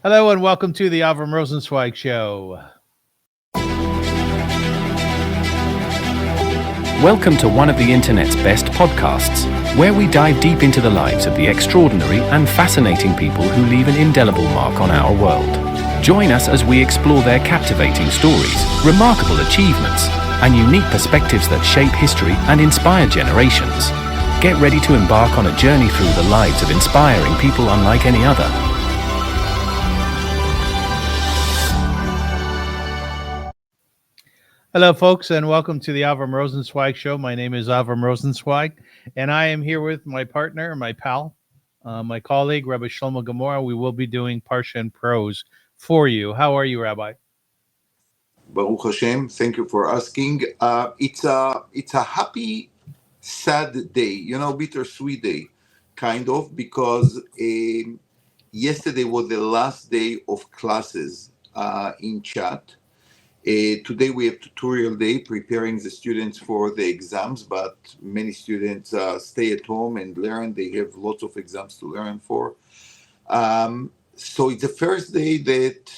Hello and welcome to the Avrum Rosensweig Show. Welcome to one of the internet's best podcasts, where we dive deep into the lives of the extraordinary and fascinating people who leave an indelible mark on our world. Join us as we explore their captivating stories, remarkable achievements, and unique perspectives that shape history and inspire generations. Get ready to embark on a journey through the lives of inspiring people unlike any other. Hello, folks, and welcome to the Avrum Rosensweig Show. My name is Avrum Rosensweig, and I am here with my partner, my pal, my colleague, Rabbi Shlomo Gemara. We will be doing Parsha Prose for you. How are you, Rabbi? Baruch Hashem. Thank you for asking. It's a happy, sad day, bittersweet day, kind of, because yesterday was the last day of classes in chat. Today we have tutorial day, preparing the students for the exams, but many students stay at home and learn. They have lots of exams to learn for. So it's the first day that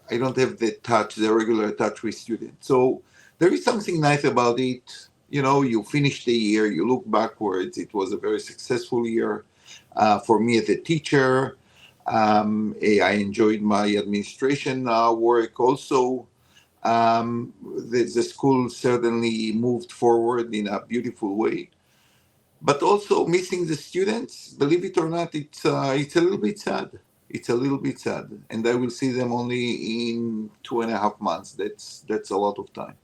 I don't have the regular touch with students. So there is something nice about it. You finish the year, you look backwards. It was a very successful year for me as a teacher. I enjoyed my administration work also. The school certainly moved forward in a beautiful way, but also missing the students. Believe it or not, it's a little bit sad. It's a little bit sad, and I will see them only in 2.5 months. That's a lot of time.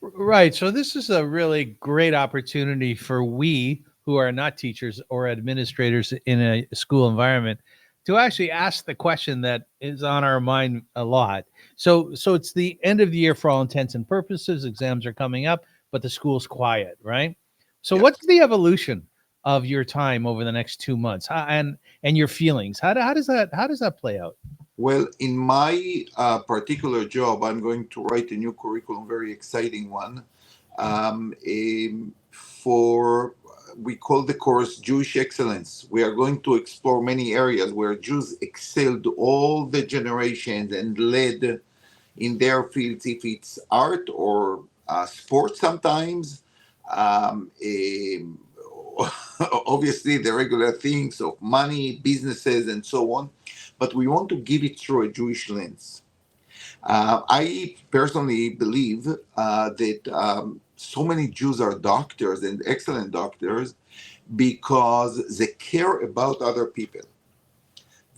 Right. So this is a really great opportunity for we who are not teachers or administrators in a school environment to actually ask the question that is on our mind a lot. So it's the end of the year for all intents and purposes. Exams are coming up, but the school's quiet, right? So Yeah. what's the evolution of your time over the next 2 months, and your feelings? How does that play out? Well, in my particular job, I'm going to write a new curriculum, very exciting one, we call the course Jewish Excellence. We are going to explore many areas where Jews excelled all the generations and led in their fields, if it's art or sports sometimes. Obviously, the regular things of money, businesses, and so on. But we want to give it through a Jewish lens. I personally believe that so many Jews are doctors and excellent doctors because they care about other people.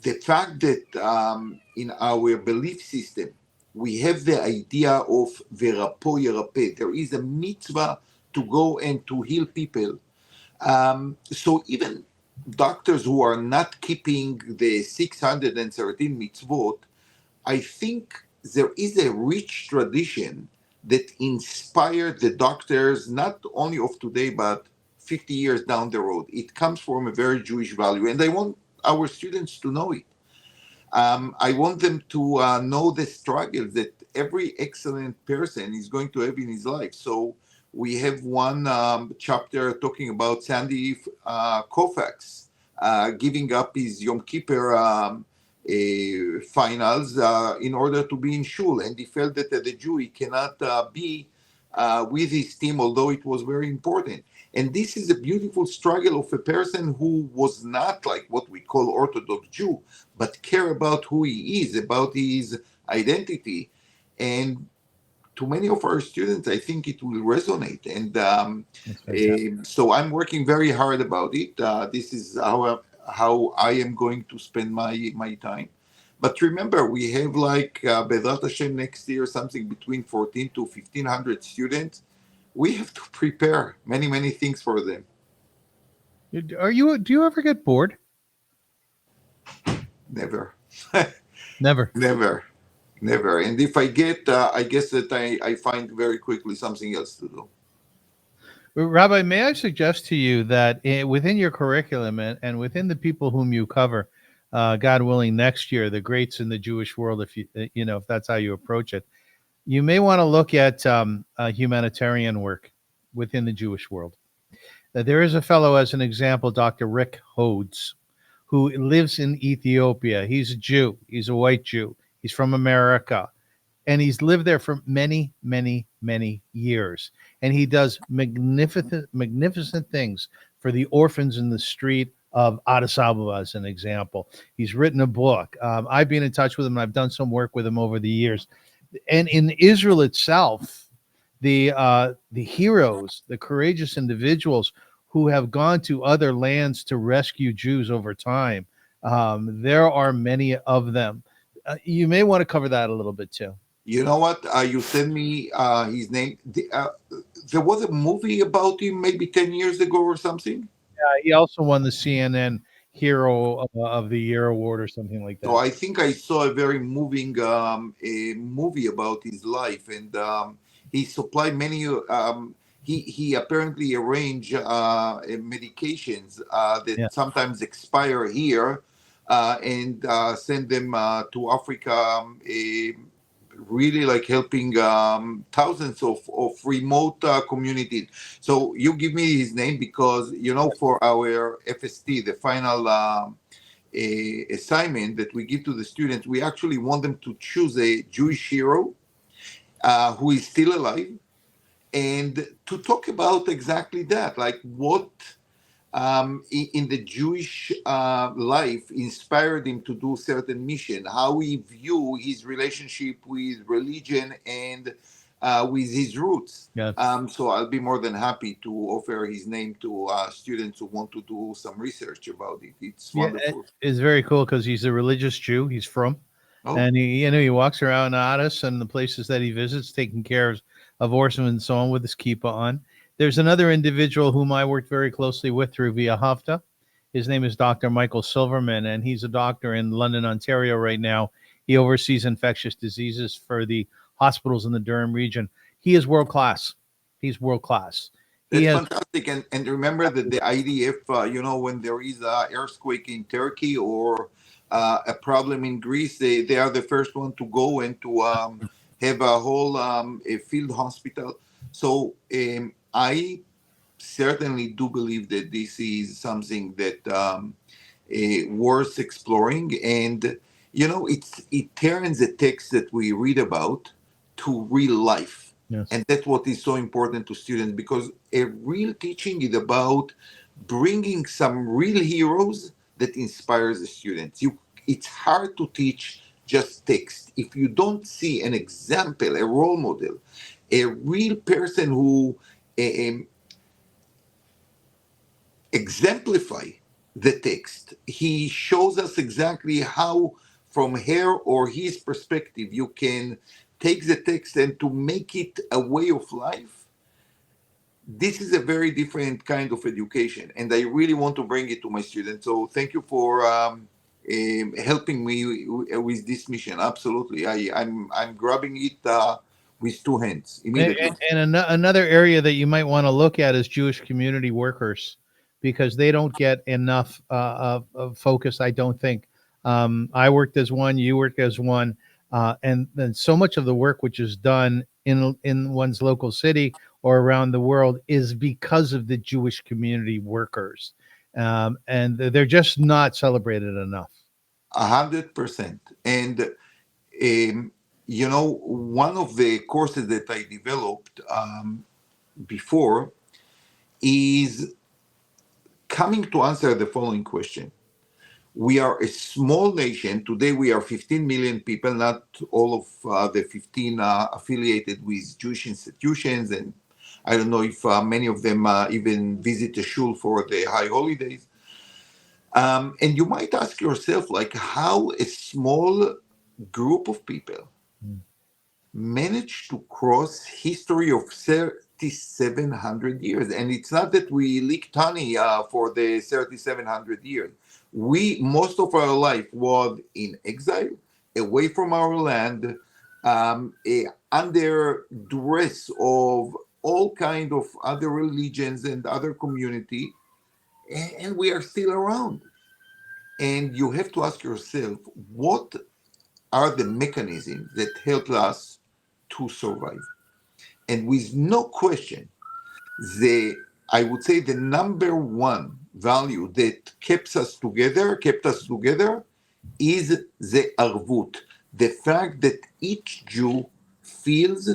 The fact that in our belief system, we have the idea of verapo yerapeh, there is a mitzvah to go and to heal people. So even doctors who are not keeping the 613 mitzvot, I think there is a rich tradition that inspired the doctors, not only of today, but 50 years down the road. It comes from a very Jewish value, and I want our students to know it. I want them to know the struggles that every excellent person is going to have in his life. So we have one chapter talking about Sandy Koufax giving up his Yom Kippur finals in order to be in shul, and he felt that as a Jew he cannot be with his team, although it was very important. And this is a beautiful struggle of a person who was not like what we call Orthodox Jew, but care about who he is, about his identity. And to many of our students, I think it will resonate. And so I'm working very hard about it. This is how I am going to spend my time. But remember, we have like Be'ezrat Hashem next year, something between 14 to 1,500 students. We have to prepare many things for them. Do you ever get bored? Never. Never. Never. And if I get, I guess that I find very quickly something else to do. Rabbi, may I suggest to you that within your curriculum and within the people whom you cover, God willing, next year, the greats in the Jewish world, if that's how you approach it, you may want to look at humanitarian work within the Jewish world. There is a fellow, as an example, Dr. Rick Hodess, who lives in Ethiopia. He's a Jew. He's a white Jew. He's from America. And he's lived there for many, many, many years. And he does magnificent things for the orphans in the street of Addis Ababa, as an example. He's written a book. I've been in touch with him. I've done some work with him over the years. And in Israel itself, the heroes, the courageous individuals who have gone to other lands to rescue Jews over time, there are many of them. You may want to cover that a little bit too. You know what? You sent me his name. There was a movie about him maybe 10 years ago or something. He also won the CNN Hero of the Year award or something like that. So I think I saw a very moving a movie about his life, and he supplied many. He apparently arranged medications that sometimes expire here, and send them to Africa. Really like helping thousands of remote communities. So you give me his name because, for our FST, the final assignment that we give to the students, we actually want them to choose a Jewish hero who is still alive, and to talk about exactly that, like what in the Jewish life inspired him to do certain mission, how he view his relationship with religion and with his roots. Yes. So I'll be more than happy to offer his name to students who want to do some research about it. It's wonderful. It's very cool because he's a religious Jew. He's from, Oh. and he walks around Addis and the places that he visits, taking care of orphans and so on with his kippah on. There's another individual whom I worked very closely with through Behalotcha. His name is Dr. Michael Silverman, and he's a doctor in London, Ontario right now. He oversees infectious diseases for the hospitals in the Durham region. He is world class. He's world class. That's fantastic. And remember that the IDF, when there is an earthquake in Turkey or a problem in Greece, they are the first one to go and to have a whole a field hospital. So I certainly do believe that this is something that worth exploring. And, it turns the text that we read about to real life. Yes. And that's what is so important to students, because a real teaching is about bringing some real heroes that inspires the students. It's hard to teach just text if you don't see an example, a role model, a real person who exemplify the text. He shows us exactly how, from her or his perspective, you can take the text and to make it a way of life. This is a very different kind of education, and I really want to bring it to my students. So thank you for helping me with this mission. Absolutely, I'm grabbing it with two hands immediately. And another area that you might want to look at is Jewish community workers, because they don't get enough of focus, I don't think. I worked as one, you worked as one, and then so much of the work which is done in one's local city or around the world is because of the Jewish community workers, and they're just not celebrated enough. 100%. And one of the courses that I developed before is coming to answer the following question. We are a small nation. Today we are 15 million people, not all of the 15 affiliated with Jewish institutions. And I don't know if many of them even visit the shul for the high holidays. And you might ask yourself, like, how a small group of people managed to cross history of 3,700 years. And it's not that we licked honey for the 3,700 years. Most of our life was in exile, away from our land, under duress of all kind of other religions and other community, and we are still around. And you have to ask yourself, what are the mechanisms that help us to survive? And with no question, the I would say the number one value that kept us together is the arvut, the fact that each Jew feels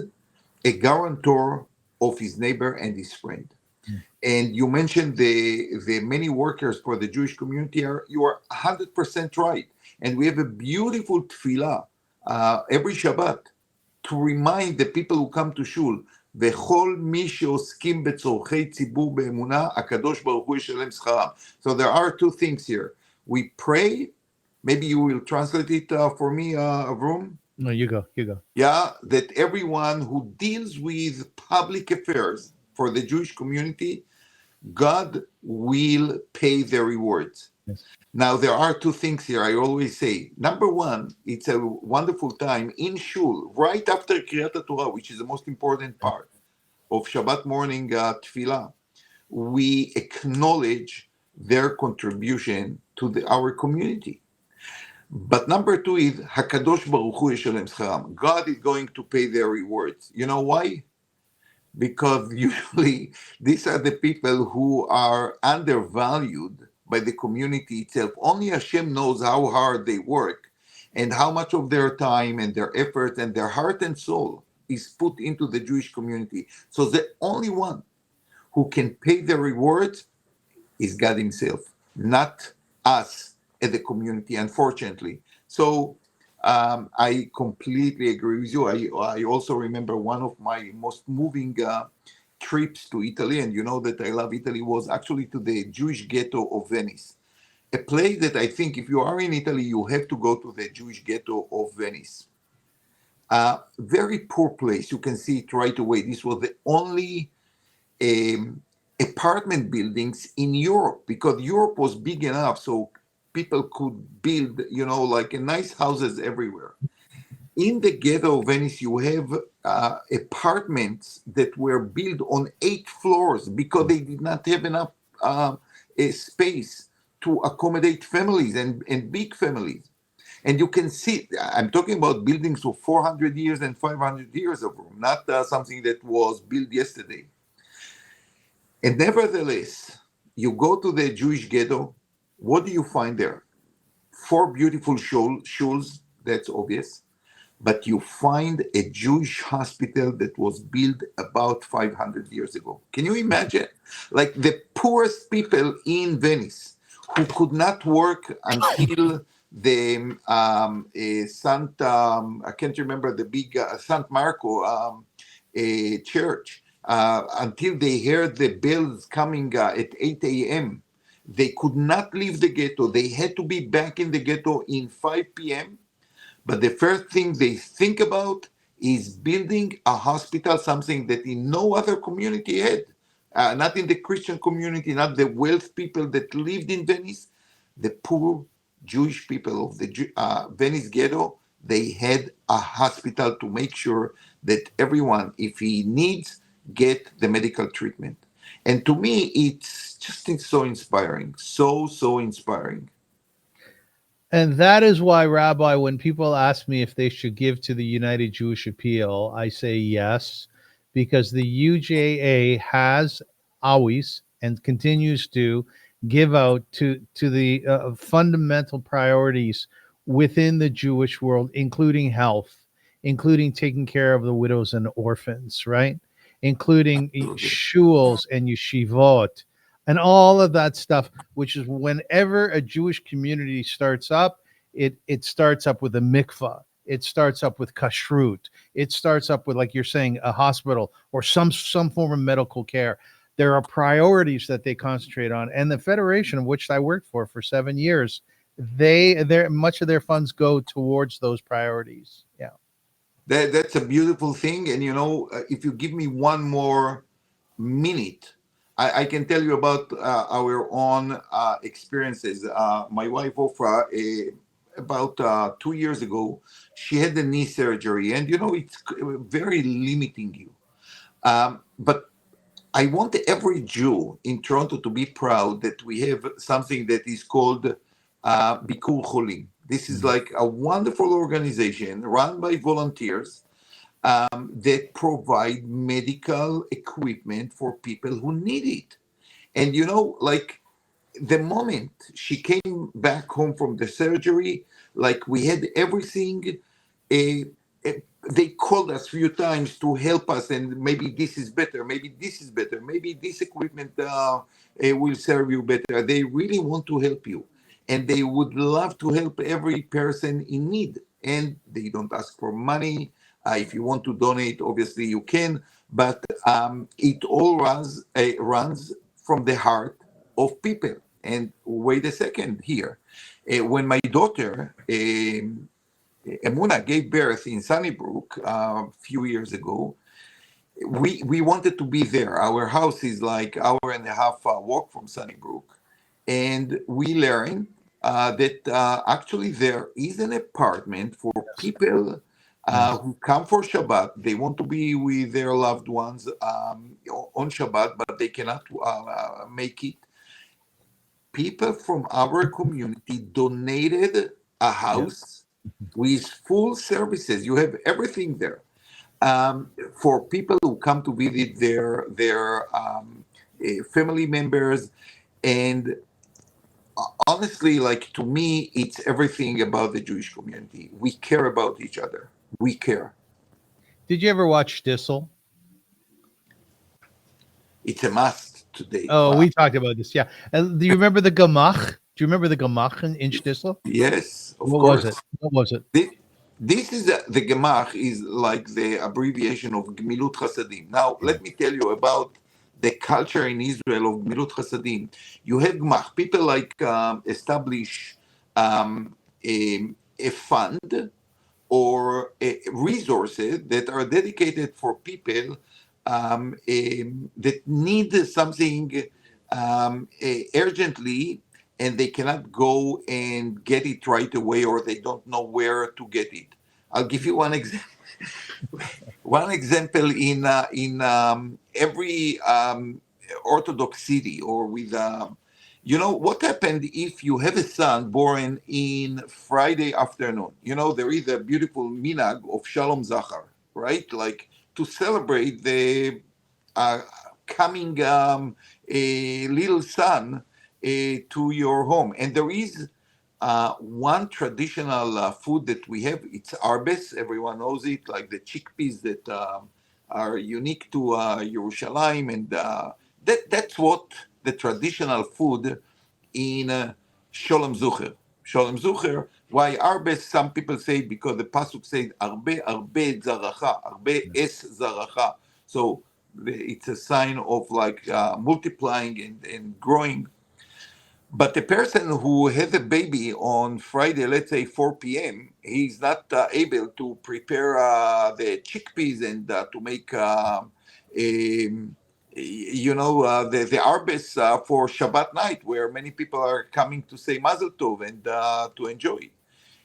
a guarantor of his neighbor and his friend. And you mentioned the many workers for the Jewish community. You are 100% right. And we have a beautiful tefillah every Shabbat to remind the people who come to shul, וכל מי שעוסקים בצורכי ציבור באמונה, הקדוש ברוך הוא ישלם שכרם. So there are two things here. We pray, maybe you will translate it for me, Avrum? No, you go. Yeah, that everyone who deals with public affairs for the Jewish community, God will pay their rewards. Yes. Now, there are two things here I always say. Number one, it's a wonderful time in shul, right after Kriyat Torah, which is the most important part of Shabbat morning tefillah. We acknowledge their contribution to our community. But number two is, HaKadosh Baruch Hu Yeshalem Scharam. God is going to pay their rewards. You know why? Because usually these are the people who are undervalued by the community itself. Only Hashem knows how hard they work and how much of their time and their effort and their heart and soul is put into the Jewish community. So the only one who can pay the rewards is God himself, not us as a community, unfortunately. So I completely agree with you. I also remember one of my most moving trips to Italy, and you know that I love Italy, was actually to the Jewish ghetto of Venice. A place that I think if you are in Italy, you have to go to the Jewish ghetto of Venice. Very poor place. You can see it right away. This was the only apartment buildings in Europe, because Europe was big enough so people could build, like nice houses everywhere. In the ghetto of Venice, you have apartments that were built on 8 floors because they did not have enough space to accommodate families and big families. And you can see, I'm talking about buildings of 400 years and 500 years of room, not something that was built yesterday. And nevertheless, you go to the Jewish ghetto, what do you find there? 4 beautiful shuls, that's obvious. But you find a Jewish hospital that was built about 500 years ago. Can you imagine? Like the poorest people in Venice who could not work until the I can't remember the big San Marco church, until they heard the bells coming at 8 a.m. They could not leave the ghetto. They had to be back in the ghetto in 5 p.m. But the first thing they think about is building a hospital, something that in no other community had. Not in the Christian community, not the wealth people that lived in Venice. The poor Jewish people of the Venice ghetto, they had a hospital to make sure that everyone, if he needs, get the medical treatment. And to me, it's so inspiring, so inspiring. And that is why, Rabbi, when people ask me if they should give to the United Jewish Appeal, I say yes, because the UJA has always and continues to give out to the fundamental priorities within the Jewish world, including health, including taking care of the widows and orphans, right? Including shuls and yeshivot, and all of that stuff, which is whenever a Jewish community starts up, it starts up with a mikvah. It starts up with kashrut. It starts up with, like you're saying, a hospital or some form of medical care. There are priorities that they concentrate on. And the federation, of which I worked for 7 years, much of their funds go towards those priorities. Yeah. That's a beautiful thing. And, if you give me one more minute, I can tell you about our own experiences. My wife, Ofra, about 2 years ago, she had the knee surgery. And, it's very limiting you. But I want every Jew in Toronto to be proud that we have something that is called Bikur Cholim. This is like a wonderful organization run by volunteers that provide medical equipment for people who need it. And like the moment she came back home from the surgery, like we had everything. Uh, they called us a few times to help us, and maybe this is better, maybe this is better, maybe this equipment will serve you better. They really want to help you, and they would love to help every person in need. And they don't ask for money. If you want to donate, obviously you can, but it all runs from the heart of people. And wait a second here. When my daughter, Emuna, gave birth in Sunnybrook a few years ago, we wanted to be there. Our house is like hour and a half walk from Sunnybrook. And we learned that actually there is an apartment for people who come for Shabbat. They want to be with their loved ones on Shabbat, but they cannot make it. People from our community donated a house with full services. You have everything there for people who come to visit their family members. And honestly, like to me, it's everything about the Jewish community. We care about each other. We care. Did you ever watch Dissel? It's a must today. Oh, we talked about this. Yeah. And do you remember the Gemach? Do you remember the Gemach in Dissel? Yes, of What course. was it? What was it? This is the Gemach is like the abbreviation of Gemilut Chasadim. Now, let me tell you about the culture in Israel of Gemilut Chasadim. You have Gemach. People like establish a fund or resources that are dedicated for people that need something urgently, and they cannot go and get it right away, or they don't know where to get it. I'll give you one example. One example in every Orthodox city, or with what happened if you have a son born in Friday afternoon? There is a beautiful minhag of Shalom Zachar, right? Like to celebrate the coming a little son to your home. And there is one traditional food that we have. It's arbes. Everyone knows it, like the chickpeas that are unique to Yerushalayim. And that's what the traditional food in Sholem Zucher. Sholem Zucher. Why arbes? Some people say because the pasuk says arbe zaracha, arbe es zaracha. So it's a sign of like multiplying and growing. But the person who has a baby on Friday, let's say 4 p.m., he's not able to prepare the chickpeas and to make, the arbes for Shabbat night, where many people are coming to say Mazel Tov and to enjoy it.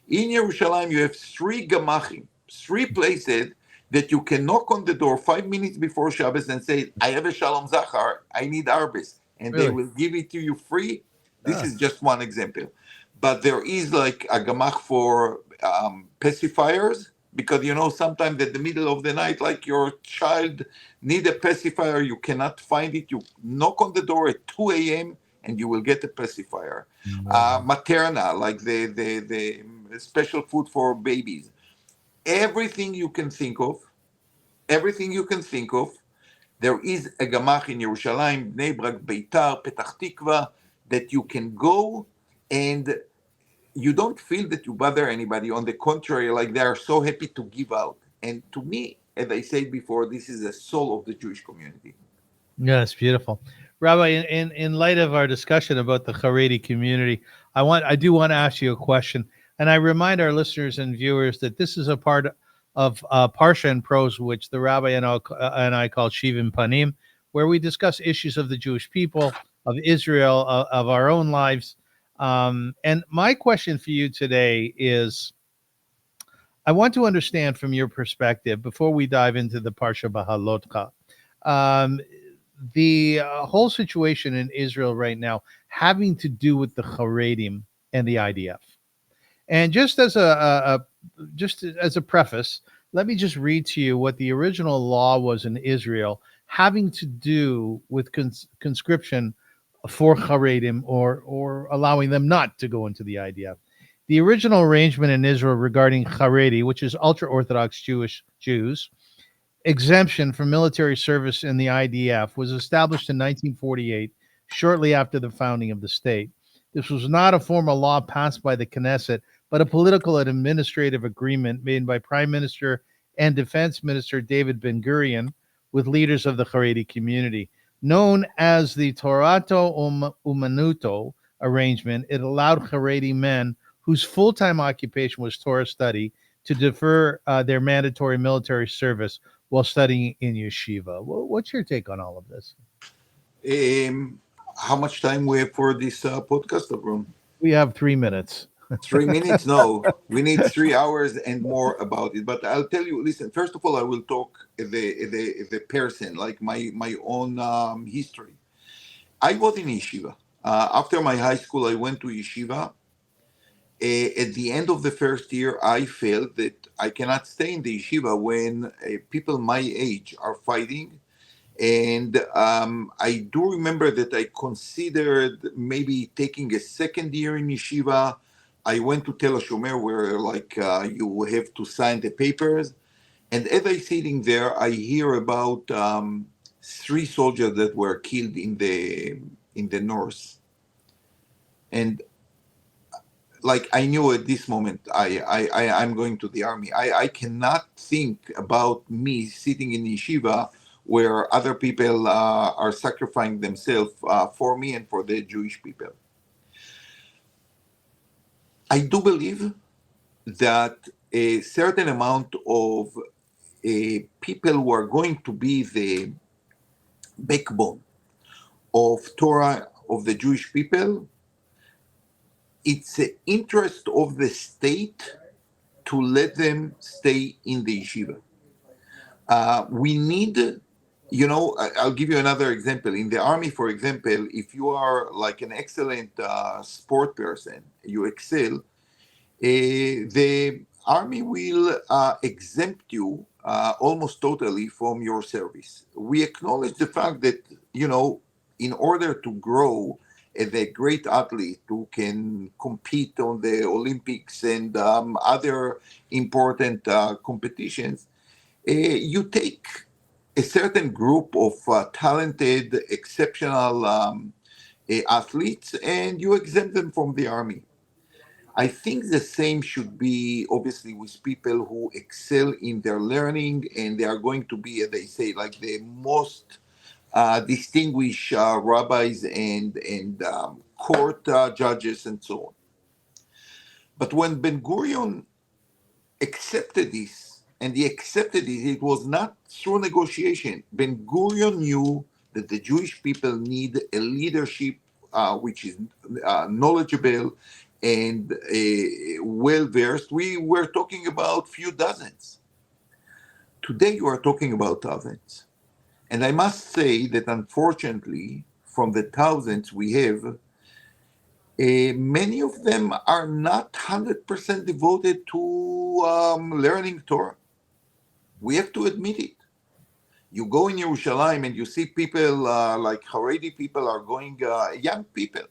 In Yerushalayim, you have 3 gamachim, 3 places that you can knock on the door 5 minutes before Shabbos and say, I have a Shalom Zachar, I need arbes. And Really? they will give it to you free. This is just one example. But there is like a gamach for pacifiers, because sometimes at the middle of the night, like your child need a pacifier, you cannot find it. You knock on the door at 2 a.m. and you will get a pacifier. Materna, like the special food for babies. Everything you can think of, there is a gamach in Yerushalayim, Bnei Brak, Beitar, Petach Tikva, that you can go and you don't feel that you bother anybody. On the contrary, like they are so happy to give out. And to me, as I said before, this is the soul of the Jewish community. Yeah, it's beautiful. Rabbi, in light of our discussion about the Haredi community, I do want to ask you a question. And I remind our listeners and viewers that this is a part of Parsha Prose, which the Rabbi and I call Shiv Panim, where we discuss issues of the Jewish people, of Israel, of our own lives. And my question for you today is, I want to understand from your perspective, before we dive into the Parsha Behalotcha, the whole situation in Israel right now having to do with the Haredim and the IDF. And just as a preface, let me just read to you what the original law was in Israel having to do with conscription for Haredim or allowing them not to go into the IDF. The original arrangement in Israel regarding Haredi, which is ultra-Orthodox Jews, exemption from military service in the IDF was established in 1948, shortly after the founding of the state. This was not a formal law passed by the Knesset, but a political and administrative agreement made by Prime Minister and Defense Minister David Ben-Gurion with leaders of the Haredi community. Known as the Torato Umanuto arrangement, it allowed Haredi men whose full-time occupation was Torah study to defer their mandatory military service while studying in yeshiva. What's your take on all of this? How much time we have for this podcast, Avrum? We have 3 minutes. 3 minutes? No, we need 3 hours and more about it. But I'll tell you. Listen, first of all, I will talk the person, like my own history. I was in yeshiva. After my high school, I went to yeshiva. At the end of the first year, I felt that I cannot stay in the yeshiva when people my age are fighting. And I do remember that I considered maybe taking a second year in yeshiva. I went to Tel HaShomer where you have to sign the papers. And as I sitting there, I hear about 3 soldiers that were killed in the north. And I knew at this moment I'm going to the army. I cannot think about me sitting in yeshiva where other people are sacrificing themselves for me and for the Jewish people. I do believe that a certain amount of people who are going to be the backbone of Torah of the Jewish people, it's the interest of the state to let them stay in the yeshiva. We need, I'll give you another example. In the army, for example, if you are like an excellent sport person, you excel, the army will exempt you almost totally from your service. We acknowledge the fact that, in order to grow as a great athlete who can compete on the Olympics and other important competitions, you take a certain group of talented, exceptional athletes and you exempt them from the army. I think the same should be obviously with people who excel in their learning and they are going to be, as they say, like the most distinguished rabbis and court judges and so on. But when Ben-Gurion accepted this, and he accepted it was not through negotiation. Ben-Gurion knew that the Jewish people need a leadership which is knowledgeable and well-versed. We were talking about few dozens. Today you are talking about thousands. And I must say that unfortunately, from the thousands we have, many of them are not 100% devoted to learning Torah. We have to admit it. You go in Yerushalayim and you see people like Haredi people are going, young people,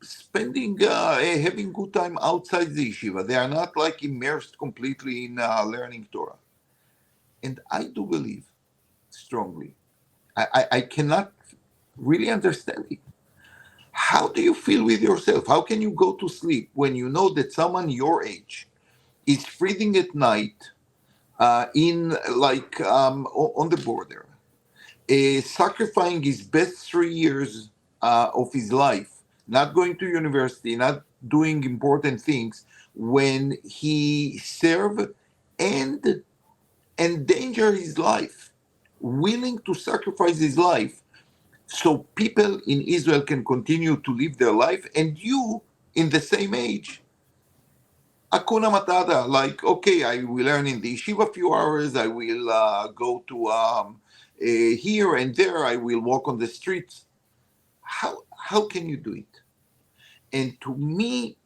spending, having good time outside the yeshiva. They are not like immersed completely in learning Torah. And I do believe strongly. I cannot really understand it. How do you feel with yourself? How can you go to sleep when you know that someone your age is freezing at night on the border, sacrificing his best 3 years of his life, not going to university, not doing important things, when he served and endanger his life, willing to sacrifice his life so people in Israel can continue to live their life, and you in the same age, Hakuna Matata, like, okay, I will learn in the yeshiva a few hours, I will go to here and there, I will walk on the streets. How can you do it? And to me,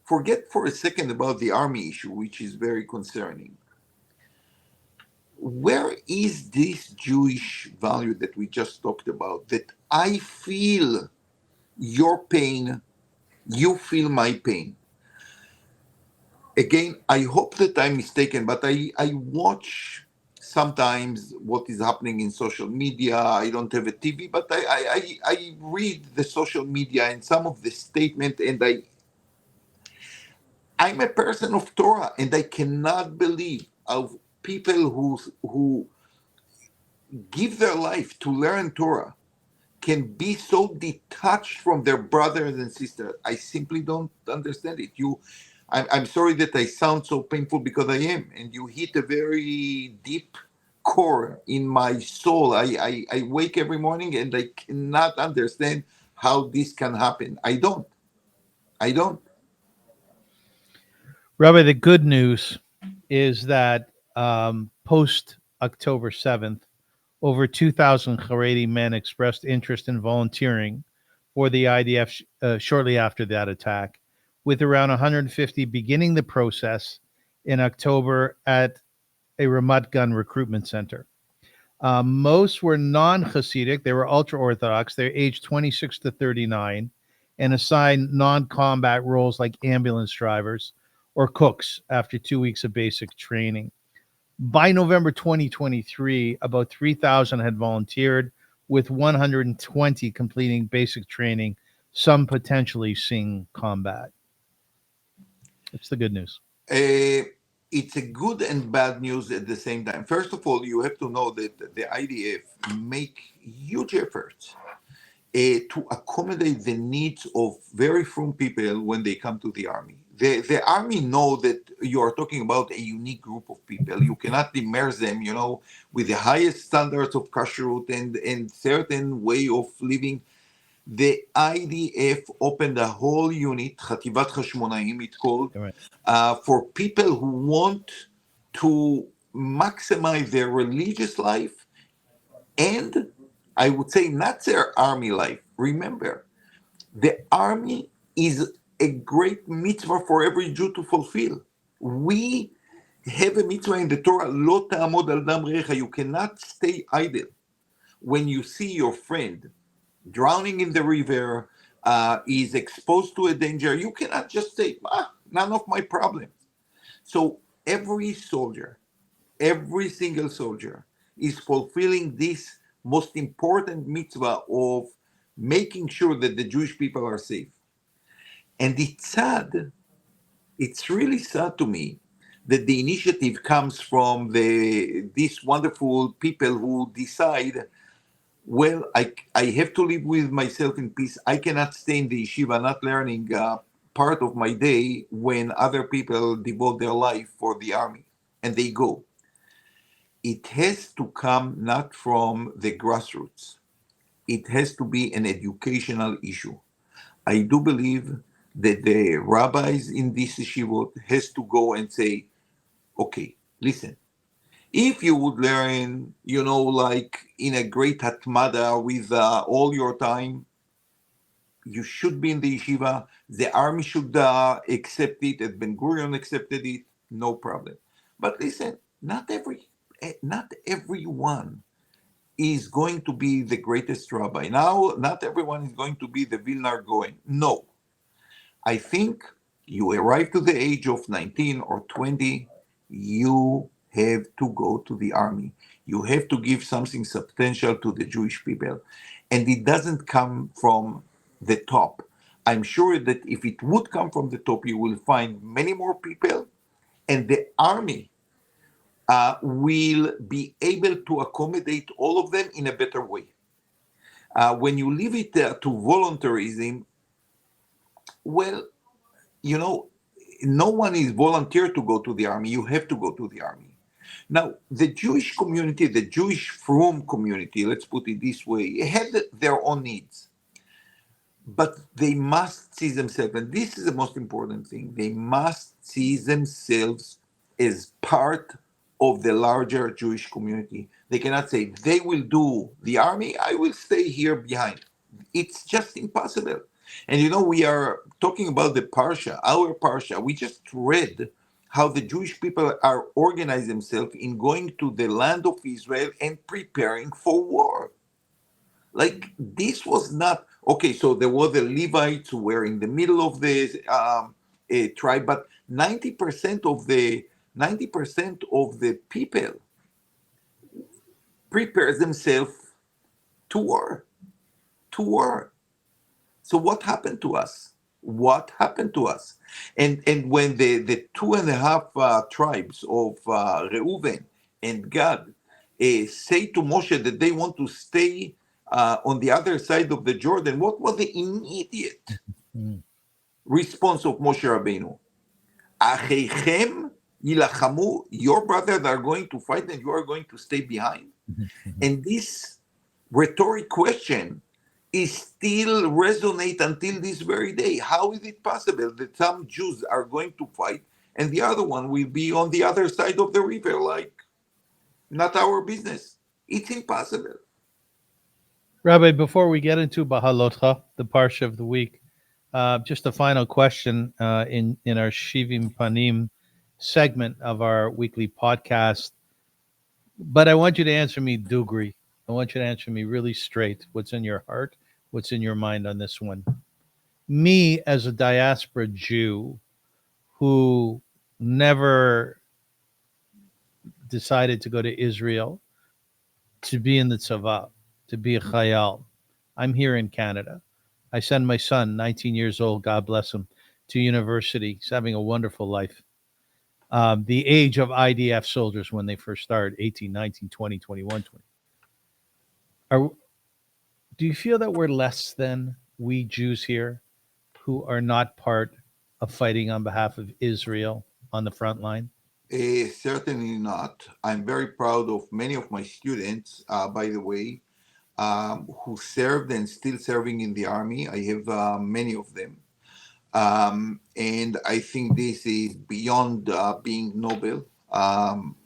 forget for a second about the army issue, which is very concerning. where is this Jewish value that we just talked about? That I feel your pain, you feel my pain. Again, I hope that I'm mistaken, but I watch sometimes what is happening in social media. I don't have a TV, but I read the social media and some of the statement, and I'm a person of Torah, and I cannot believe of people who give their life to learn Torah can be so detached from their brothers and sisters. I simply don't understand it. I'm sorry that I sound so painful because I am, and you hit a very deep core in my soul. I wake every morning and I cannot understand how this can happen. I don't. Rabbi, the good news is that post October 7th, over 2,000 Haredi men expressed interest in volunteering for the IDF shortly after that attack, with around 150 beginning the process in October at a Ramat Gan recruitment center. Most were non-Hasidic. They were ultra-Orthodox. They're aged 26 to 39 and assigned non-combat roles like ambulance drivers or cooks after 2 weeks of basic training. By November 2023, about 3,000 had volunteered, with 120 completing basic training, some potentially seeing combat. It's the good news. It's a good and bad news at the same time. First of all, you have to know that the IDF make huge efforts to accommodate the needs of very frum people when they come to the army. The army know that you are talking about a unique group of people. You cannot immerse them, with the highest standards of kashrut and certain way of living. The IDF opened a whole unit, Chativat Hashmonaim, it's called, Right. for people who want to maximize their religious life and, I would say, not their army life. Remember, the army is a great mitzvah for every Jew to fulfill. We have a mitzvah in the Torah, lo ta'amod al dam recha. You cannot stay idle. When you see your friend drowning in the river, is exposed to a danger, you cannot just say, none of my problems. So every soldier, every single soldier is fulfilling this most important mitzvah of making sure that the Jewish people are safe. And it's sad, it's really sad to me that the initiative comes from these wonderful people who decide, well, I have to live with myself in peace. I cannot stay in the yeshiva not learning part of my day when other people devote their life for the army and they go. It has to come not from the grassroots. It has to be an educational issue. I do believe that the rabbis in this yeshivot has to go and say, okay, listen, if you would learn, like in a great hatmada with all your time, you should be in the yeshiva. The army should accept it, as Ben Gurion accepted it, no problem. But listen, not everyone is going to be the greatest rabbi. Now, not everyone is going to be the Vilnar Gaon. No. I think you arrive to the age of 19 or 20, you have to go to the army. You have to give something substantial to the Jewish people. And it doesn't come from the top. I'm sure that if it would come from the top, you will find many more people, and the army will be able to accommodate all of them in a better way. When you leave it to voluntarism, well, no one is volunteer to go to the army. You have to go to the army. Now, the Jewish community, the Jewish frum community, let's put it this way, had their own needs. But they must see themselves, and this is the most important thing, they must see themselves as part of the larger Jewish community. They cannot say, they will do the army, I will stay here behind. It's just impossible. And we are talking about the Parsha, our Parsha. We just read how the Jewish people are organizing themselves in going to the land of Israel and preparing for war. Like this was not okay. So there were the Levites who were in the middle of the tribe, but 90% of the people prepares themselves to war. To war. So what happened to us? What happened to us? And when the two and a half tribes of Reuven and Gad say to Moshe that they want to stay on the other side of the Jordan, what was the immediate response of Moshe Rabbeinu? Acheichem yilachamu, your brothers are going to fight and you are going to stay behind. And this rhetoric question is still resonate until this very day. How is it possible that some Jews are going to fight and the other one will be on the other side of the river, like not our business? It's impossible. Rabbi, before we get into Behalotcha, the Parsha of the week, just a final question in our Shiv Panim segment of our weekly podcast. But I want you to answer me Dugri. I want you to answer me really straight. What's in your heart? What's in your mind on this one? Me, as a diaspora Jew who never decided to go to Israel to be in the tzava, to be a chayal. I'm here in Canada. I send my son, 19 years old, God bless him, to university. He's having a wonderful life. The age of IDF soldiers when they first started, 18, 19, 20, 21, 20. Do you feel that we're less than we Jews here who are not part of fighting on behalf of Israel on the front line? Certainly not. I'm very proud of many of my students, by the way, who served and still serving in the army. I have many of them. And I think this is beyond being noble.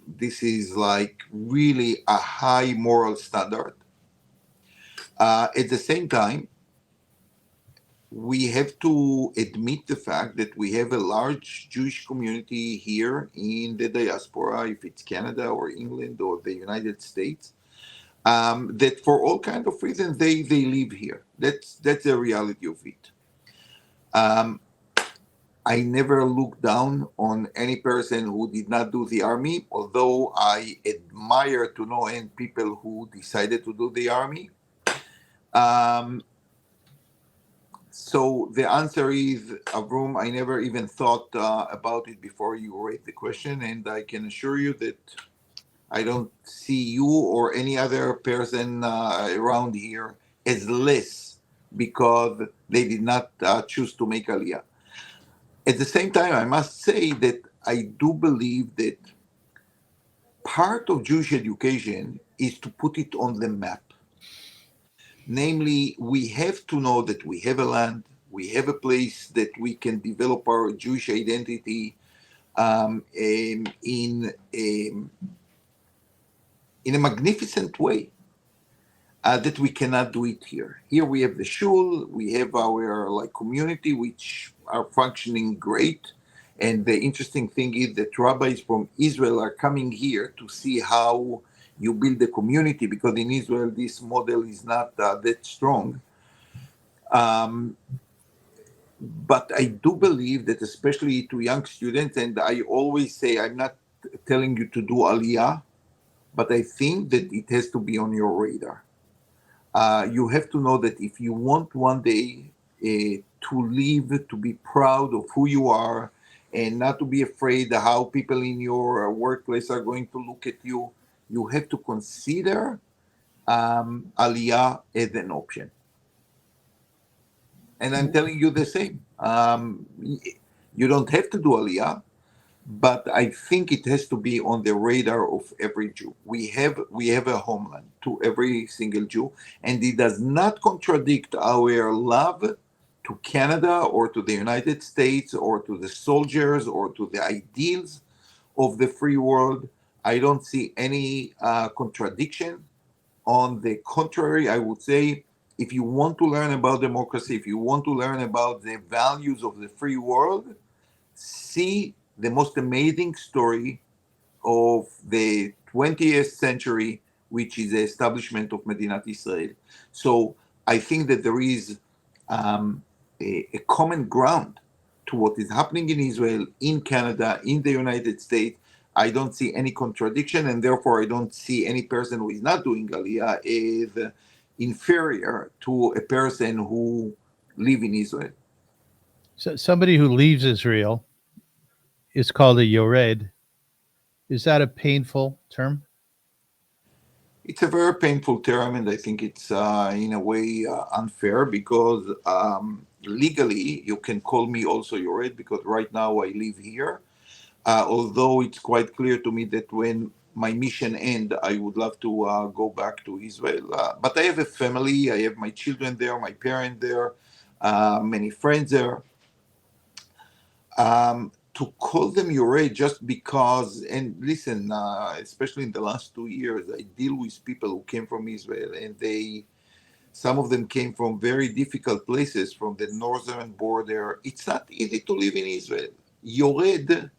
This is like really a high moral standard. At the same time, we have to admit the fact that we have a large Jewish community here in the diaspora, if it's Canada or England or the United States, that for all kinds of reasons they live here. That's the reality of it. I never looked down on any person who did not do the army, although I admire to no end people who decided to do the army. So the answer is, Avrum, I never even thought about it before you raised the question, and I can assure you that I don't see you or any other person around here as less because they did not choose to make Aliyah. At the same time, I must say that I do believe that part of Jewish education is to put it on the map. Namely, we have to know that we have a land, we have a place that we can develop our Jewish identity in a magnificent way. That we cannot do it here. Here we have the shul, we have our community, which are functioning great. And the interesting thing is that rabbis from Israel are coming here to see how you build a community, because in Israel this model is not that strong. But I do believe that, especially to young students, and I always say I'm not telling you to do Aliyah, but I think that it has to be on your radar. You have to know that if you want one day to live, to be proud of who you are, and not to be afraid how people in your workplace are going to look at you, you have to consider Aliyah as an option. And I'm telling you the same. You don't have to do Aliyah, but I think it has to be on the radar of every Jew. We have a homeland to every single Jew, and it does not contradict our love to Canada or to the United States or to the soldiers or to the ideals of the free world. I don't see any contradiction. On the contrary, I would say, if you want to learn about democracy, if you want to learn about the values of the free world, see the most amazing story of the 20th century, which is the establishment of Medinat Israel. So I think that there is a common ground to what is happening in Israel, in Canada, in the United States. I don't see any contradiction, and therefore I don't see any person who is not doing Aliyah as inferior to a person who live in Israel. So somebody who leaves Israel is called a yored. Is that a painful term? It's a very painful term, and I think it's in a way unfair because legally you can call me also yored because right now I live here. Although it's quite clear to me that when my mission ends, I would love to go back to Israel. But I have a family, I have my children there, my parents there, many friends there. To call them Yored just because, and listen, especially in the last 2 years, I deal with people who came from Israel, and some of them came from very difficult places, from the northern border. It's not easy to live in Israel. Yored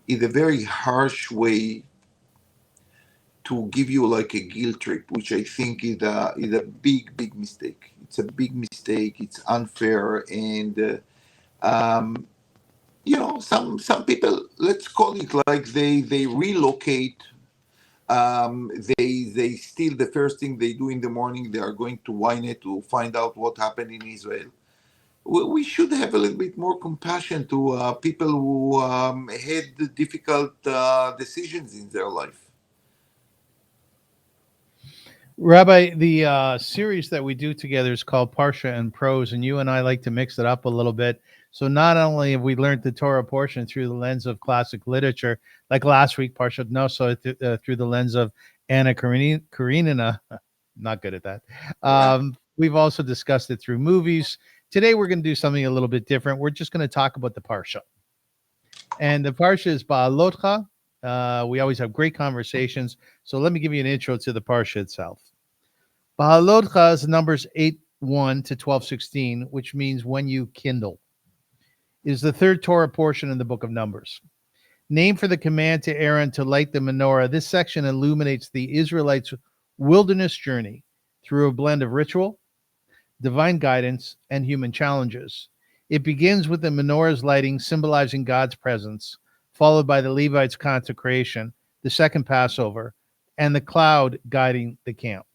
is a very harsh way to give you like a guilt trip, which I think is a big mistake. It's a big mistake. It's unfair, and some people, let's call it like they relocate. They still, the first thing they do in the morning, they are going to Ynet to find out what happened in Israel. We should have a little bit more compassion to people who had difficult decisions in their life. Rabbi, the series that we do together is called Parsha Prose, and you and I like to mix it up a little bit. So not only have we learned the Torah portion through the lens of classic literature, like last week, Parsha Noso, through the lens of Anna Karenina, not good at that. We've also discussed it through movies. Today, we're going to do something a little bit different. We're just going to talk about the Parsha. And the Parsha is Behalotcha. We always have great conversations. So let me give you an intro to the Parsha itself. Behalotcha is Numbers 8:1 to 12:16, which means when you kindle. It is the third Torah portion in the book of Numbers. Named for the command to Aaron to light the menorah, this section illuminates the Israelites' wilderness journey through a blend of ritual, divine guidance, and human challenges. It begins with the menorah's lighting, symbolizing God's presence, followed by the Levites' consecration, the second Passover, and the cloud guiding the camp.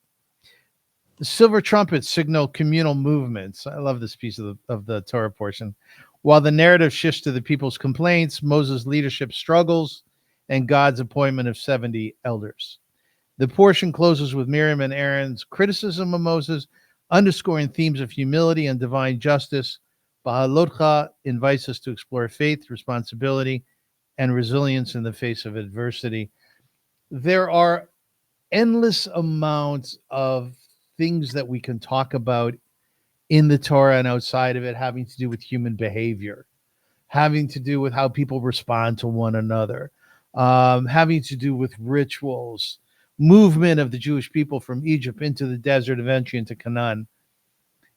The silver trumpets signal communal movements. I love this piece of the Torah portion. While the narrative shifts to the people's complaints, Moses' leadership struggles, and God's appointment of 70 elders. The portion closes with Miriam and Aaron's criticism of Moses, underscoring themes of humility and divine justice. Behalotcha invites us to explore faith, responsibility, and resilience in the face of adversity. There are endless amounts of things that we can talk about in the Torah and outside of it, having to do with human behavior, having to do with how people respond to one another, having to do with rituals, movement of the Jewish people from Egypt into the desert, eventually into Canaan.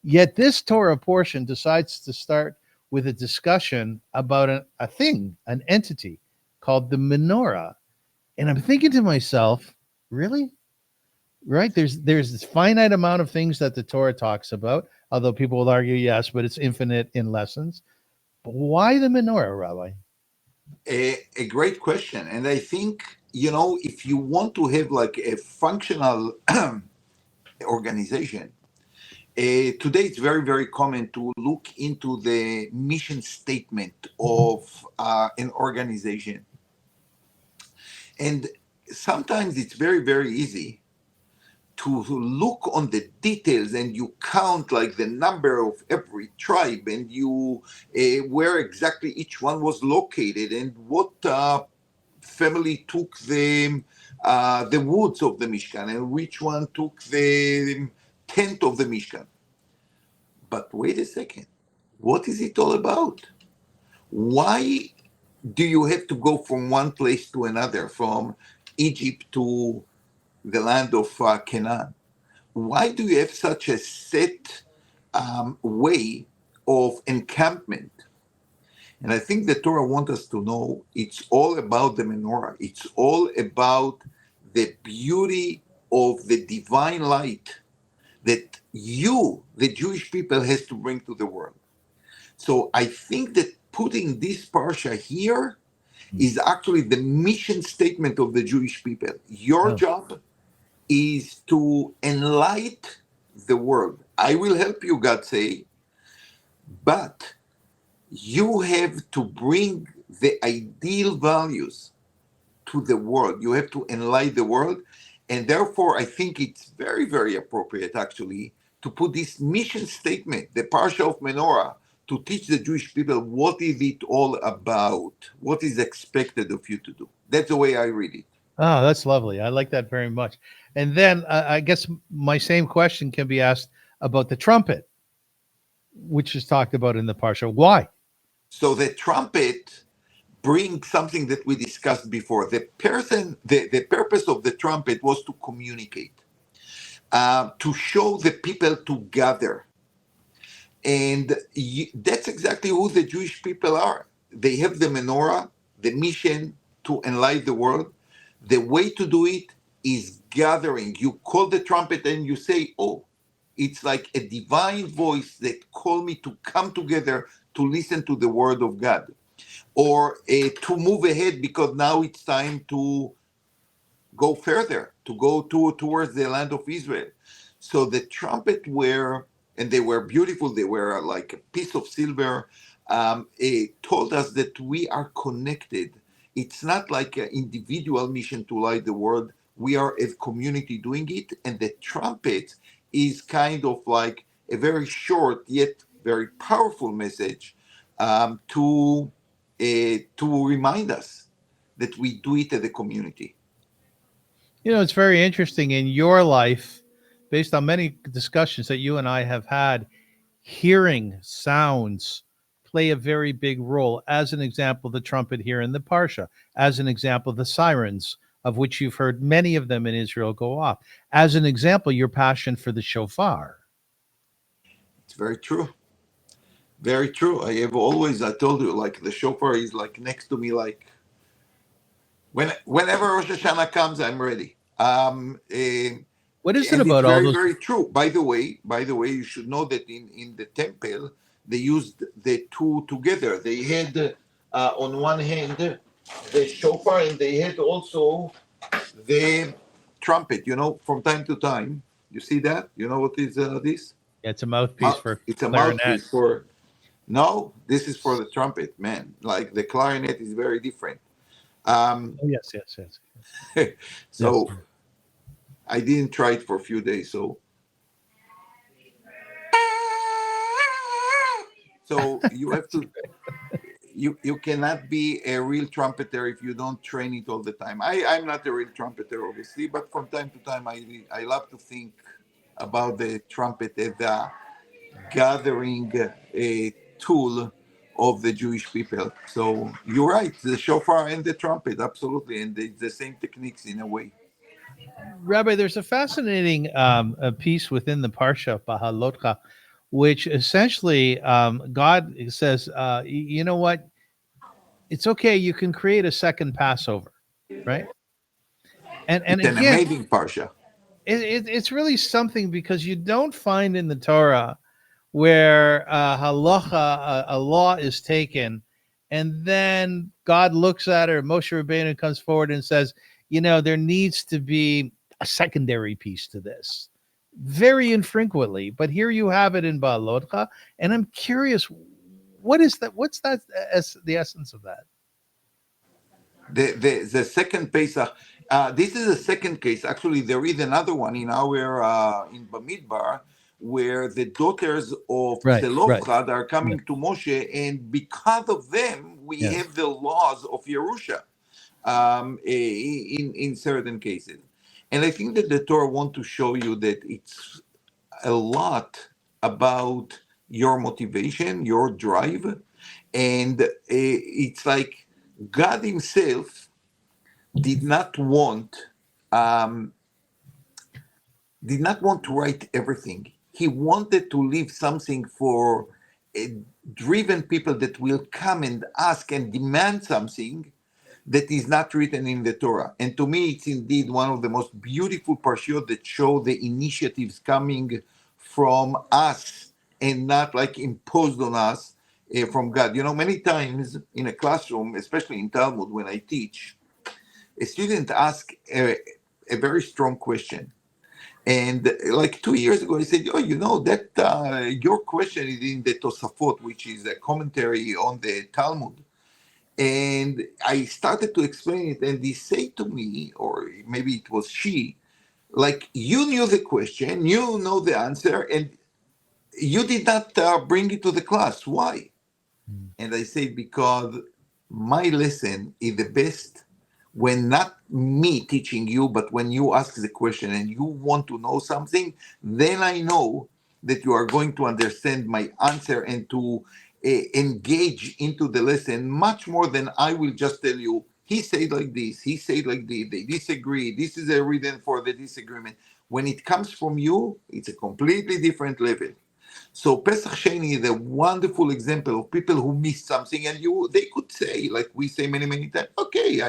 Yet this Torah portion decides to start with a discussion about a thing, an entity called the menorah. And I'm thinking to myself, really? Right? There's this finite amount of things that the Torah talks about, although people will argue, yes, but it's infinite in lessons. But why the menorah, Rabbi? A great question. And I think, if you want to have like a functional organization, today it's very, very common to look into the mission statement of an organization. And sometimes it's very, very easy to look on the details, and you count like the number of every tribe, and you where exactly each one was located, and what family took the woods of the Mishkan, and which one took the tent of the Mishkan. But wait a second, what is it all about? Why do you have to go from one place to another, from Egypt to the land of Canaan? Why do you have such a set way of encampment? And I think the Torah wants us to know it's all about the menorah. It's all about the beauty of the divine light that you, the Jewish people, has to bring to the world. So I think that putting this parsha here is actually the mission statement of the Jewish people. Your job is to enlighten the world. I will help you, God say, but you have to bring the ideal values to the world. You have to enlighten the world. And therefore, I think it's very, very appropriate, actually, to put this mission statement, the Parsha of Menorah, to teach the Jewish people what is it all about, what is expected of you to do. That's the way I read it. Oh, that's lovely. I like that very much. And then I guess my same question can be asked about the trumpet, which is talked about in the Parsha. Why? So the trumpet brings something that we discussed before. The purpose of the trumpet was to communicate, to show the people to gather. And that's exactly who the Jewish people are. They have the menorah, the mission to enlighten the world. The way to do it is gathering. You call the trumpet and you say, oh, it's like a divine voice that called me to come together to listen to the word of God, or to move ahead because now it's time to go further, to go towards the land of Israel. So the trumpet were, and they were beautiful, they were like a piece of silver. It told us that we are connected. It's not like an individual mission to light the world. We are a community doing it. And the trumpet is kind of like a very short yet very powerful message to remind us that we do it as a community. You know, it's very interesting in your life, based on many discussions that you and I have had, hearing sounds play a very big role. As an example, the trumpet here in the Parsha. As an example, the sirens, of which you've heard many of them in Israel go off. As an example, your passion for the shofar. It's very true. Very true. I told you, like the shofar is like next to me, like whenever Rosh Hashanah comes, I'm ready. What is it And it's about all very, those? very true. By the way, you should know that in the temple, they used the two together. They had on one hand the shofar, and they had also the trumpet, from time to time. You see that? You know what is this? Yeah, it's a mouthpiece for It's a clarinet. mouthpiece for. No, this is for the trumpet, man. Like the clarinet is very different. Oh, yes. So Yes. I didn't try it for a few days. So you have to. You cannot be a real trumpeter if you don't train it all the time. I'm not a real trumpeter, obviously, but from time to time, I love to think about the trumpet as a gathering a tool of the Jewish people. So you're right, the shofar and the trumpet, absolutely, and it's the same techniques in a way. Rabbi, there's a fascinating a piece within the Parsha Behalotcha, which essentially God says, you know what? It's okay. You can create a second Passover, right? And It's an again, amazing parsha. it's really something because you don't find in the Torah where halacha, a law is taken, and then God looks at her, Moshe Rabbeinu comes forward and says, you know, there needs to be a secondary piece to this. Very infrequently, but here you have it in Behalotcha, and I'm curious, what is that? What's that? The essence of that? The second Pesach. This is a second case. Actually, there is another one in our in BAMIDBAR where the daughters of Right. Zelofchad are Yeah. coming to Moshe, and because of them, we Yes. have the laws of Yerusha in certain cases. And I think that the Torah want to show you that it's a lot about your motivation, your drive, and it's like God Himself did not want um, to write everything. He wanted to leave something for driven people that will come and ask and demand something that is not written in the Torah. And to me, it's indeed one of the most beautiful parshiot that show the initiatives coming from us and not like imposed on us from God. You know, many times in a classroom, especially in Talmud, when I teach, a student asks a very strong question. And like 2 years ago, I said, "Oh, you know that your question is in the Tosafot, which is a commentary on the Talmud." And I started to explain it, and they say to me, or maybe it was she, like, you knew the question, you know the answer, and you did not bring it to the class. Why? And I say, because my lesson is the best when not me teaching you, but when you ask the question and you want to know something, then I know that you are going to understand my answer and to engage into the lesson much more than I will just tell you, he said like this, he said like this, they disagree, this is a reason for the disagreement. When it comes from you, it's a completely different level. So Pesach Sheni is a wonderful example of people who missed something, and they could say, like we say many times, okay,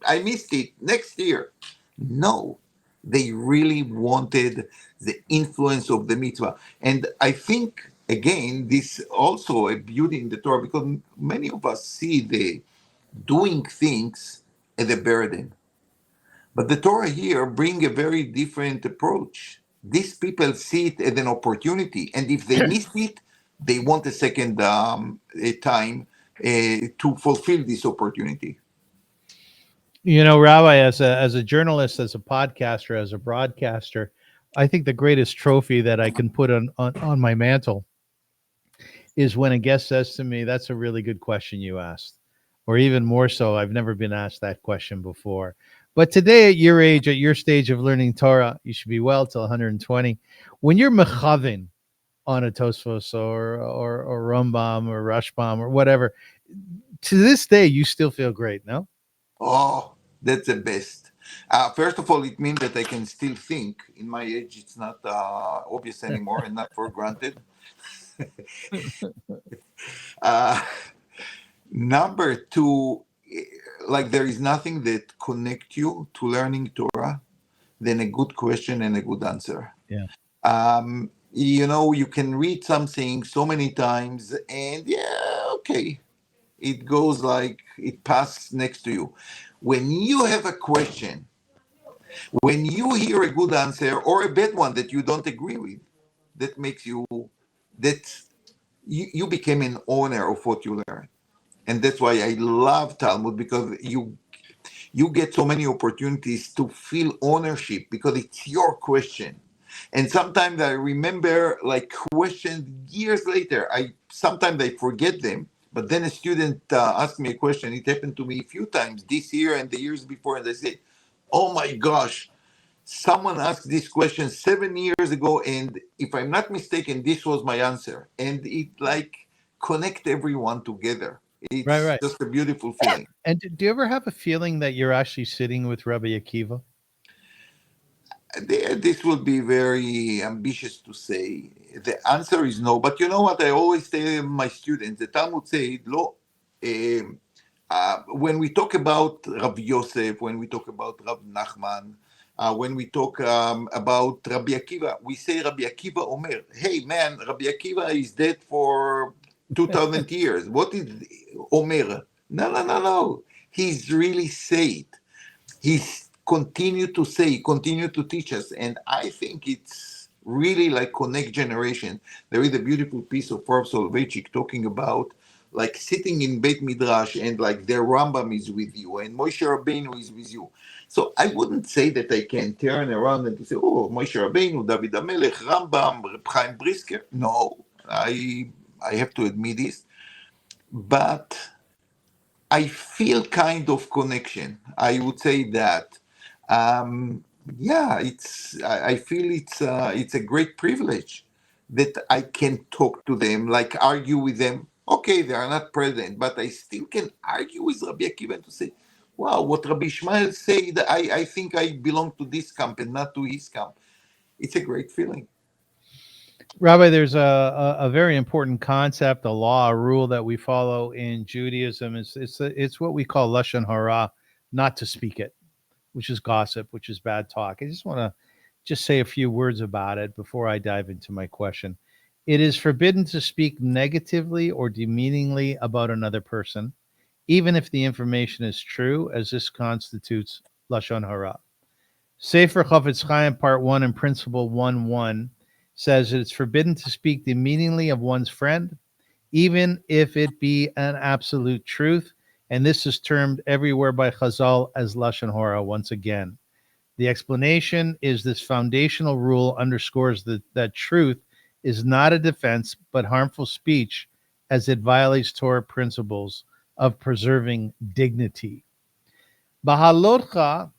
I missed it next year. No, they really wanted the influence of the mitzvah. And I think, again, this also a beauty in the Torah, because many of us see the doing things as a burden. But the Torah here bring a very different approach. These people see it as an opportunity, and if they miss it, they want a second time to fulfill this opportunity. You know, Rabbi, as a journalist, as a podcaster, as a broadcaster, I think the greatest trophy that I can put on my mantle is when a guest says to me, "That's a really good question you asked," or even more so, "I've never been asked that question before." But today, at your age, at your stage of learning Torah, you should be well till 120. When you're mechavin on a Tosfos or Rambam or Rashbam or whatever, to this day, you still feel great, no? Oh, that's the best. First of all, it means that I can still think. In my age, it's not obvious anymore and not for granted. Uh, Number two, like there is nothing that connect you to learning Torah than a good question and a good answer. Yeah. You know, you can read something so many times and yeah, okay, it goes like it passes next to you. When you have a question, when you hear a good answer or a bad one that you don't agree with, that makes you, that you became an owner of what you learn. And that's why I love Talmud, because you get so many opportunities to feel ownership because it's your question. And sometimes I remember like questions years later. Sometimes I forget them, but then a student asked me a question. It happened to me a few times this year and the years before, and I said, "Oh my gosh, someone asked this question 7 years ago, and if I'm not mistaken, this was my answer." And it like connect everyone together. Right, It's right. just a beautiful feeling. And do you ever have a feeling that you're actually sitting with Rabbi Akiva? This will be very ambitious to say. The answer is no. But you know what I always tell my students? The Talmud says, "Lo." When we talk about Rabbi Yosef, when we talk about Rav Nachman, when we talk about Rabbi Akiva, we say Rabbi Akiva Omer. Hey man, Rabbi Akiva is dead for 2,000 years. What is Omer? No. He's really said. He's continue to say, continue to teach us. And I think it's really like connect generation. There is a beautiful piece of Rav Soloveitchik talking about like sitting in Beit Midrash and like their Rambam is with you and Moshe Rabbeinu is with you. So I wouldn't say that I can turn around and say, oh, Moshe Rabbeinu, David HaMelech, Rambam, Reb Chaim Brisker. No, I have to admit this. But I feel kind of connection. I would say that. Yeah, I feel it's a great privilege that I can talk to them, like argue with them. Okay, they are not present, but I still can argue with Rabbi Akiva to say, wow, what Rabbi Ishmael said, I think I belong to this camp and not to his camp. It's a great feeling. Rabbi, there's a very important concept, a law, a rule that we follow in Judaism. It's what we call Lashon Horra, not to speak it, which is gossip, which is bad talk. I just want to just say a few words about it before I dive into my question. It is forbidden to speak negatively or demeaningly about another person, even if the information is true, as this constitutes Lashon Hara. Sefer Chafetz Chaim, Part 1 and Principle 1.1 says that it's forbidden to speak demeaningly of one's friend, even if it be an absolute truth. And this is termed everywhere by Chazal as Lashon Hora once again. The explanation is this foundational rule underscores that truth is not a defense, but harmful speech, as it violates Torah principles of preserving dignity. Behalotcha,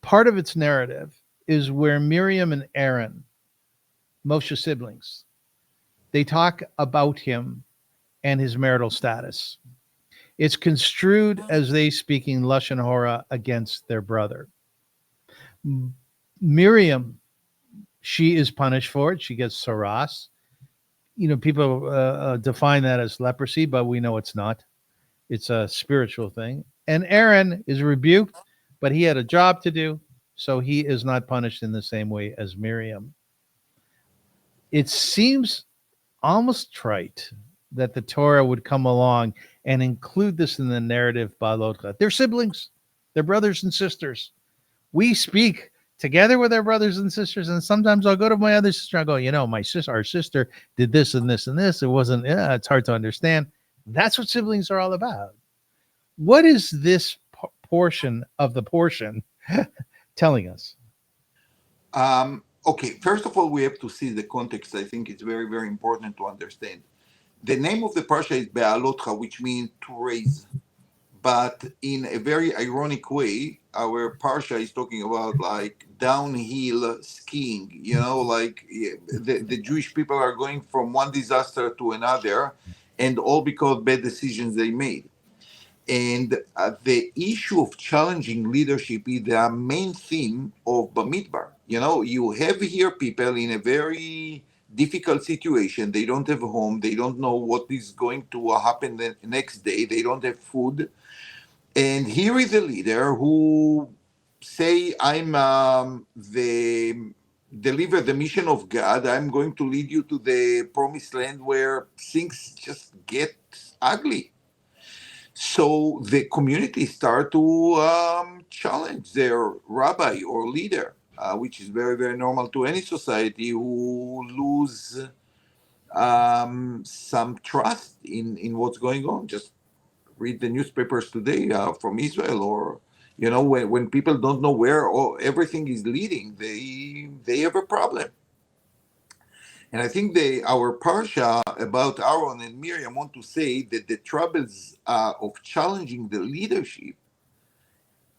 part of its narrative, is where Miriam and Aaron, Moshe's siblings, they talk about him and his marital status. It's construed as they speaking Lashon Hora against their brother. Miriam, she is punished for it. She gets saras. People define that as leprosy, but we know it's not. It's a spiritual thing. And Aaron is rebuked, but he had a job to do, so he is not punished in the same way as Miriam. It seems almost trite that the Torah would come along and include this in the narrative Behalotcha. They're siblings. They're brothers and sisters. We speak together with our brothers and sisters, and sometimes I'll go to my other sister and go, our sister did this and this and this. It wasn't, it's hard to understand. That's what siblings are all about. What is this portion of the portion telling us? Okay, first of all, we have to see the context. I think it's very, very important to understand. The name of the parsha is Behalotcha, which means to raise. But in a very ironic way, our parsha is talking about like downhill skiing, the Jewish people are going from one disaster to another, and all because bad decisions they made. And the issue of challenging leadership is the main theme of BAMIDBAR. You have here people in a very difficult situation. They don't have a home. They don't know what is going to happen the next day. They don't have food. And here is a leader who say, I'm deliver the mission of God. I'm going to lead you to the promised land where things just get ugly. So the community start to challenge their rabbi or leader, which is very, very normal to any society who lose some trust in what's going on. Just read the newspapers today from Israel, or when people don't know where everything is leading, they have a problem. And I think our parsha about Aon and Miriam want to say that the troubles of challenging the leadership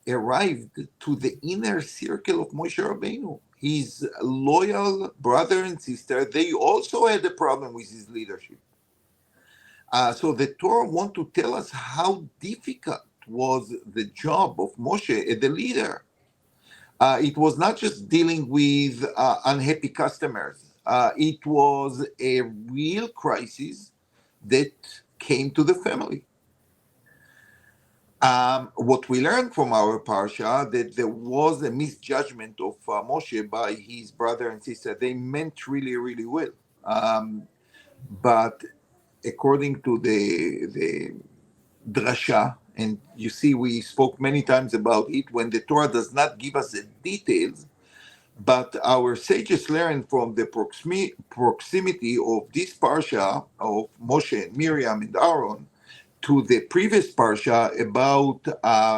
arrived to the inner circle of Moshe Rabbeinu. His loyal brother and sister, they also had a problem with his leadership. So the Torah want to tell us how difficult was the job of Moshe as the leader. It was not just dealing with unhappy customers. It was a real crisis that came to the family. What we learned from our parsha, that there was a misjudgment of Moshe by his brother and sister. They meant really, really well. But according to the drasha, and you see we spoke many times about it, when the Torah does not give us the details, but our sages learned from the proximity of this parsha of Moshe and Miriam and Aaron to the previous parsha about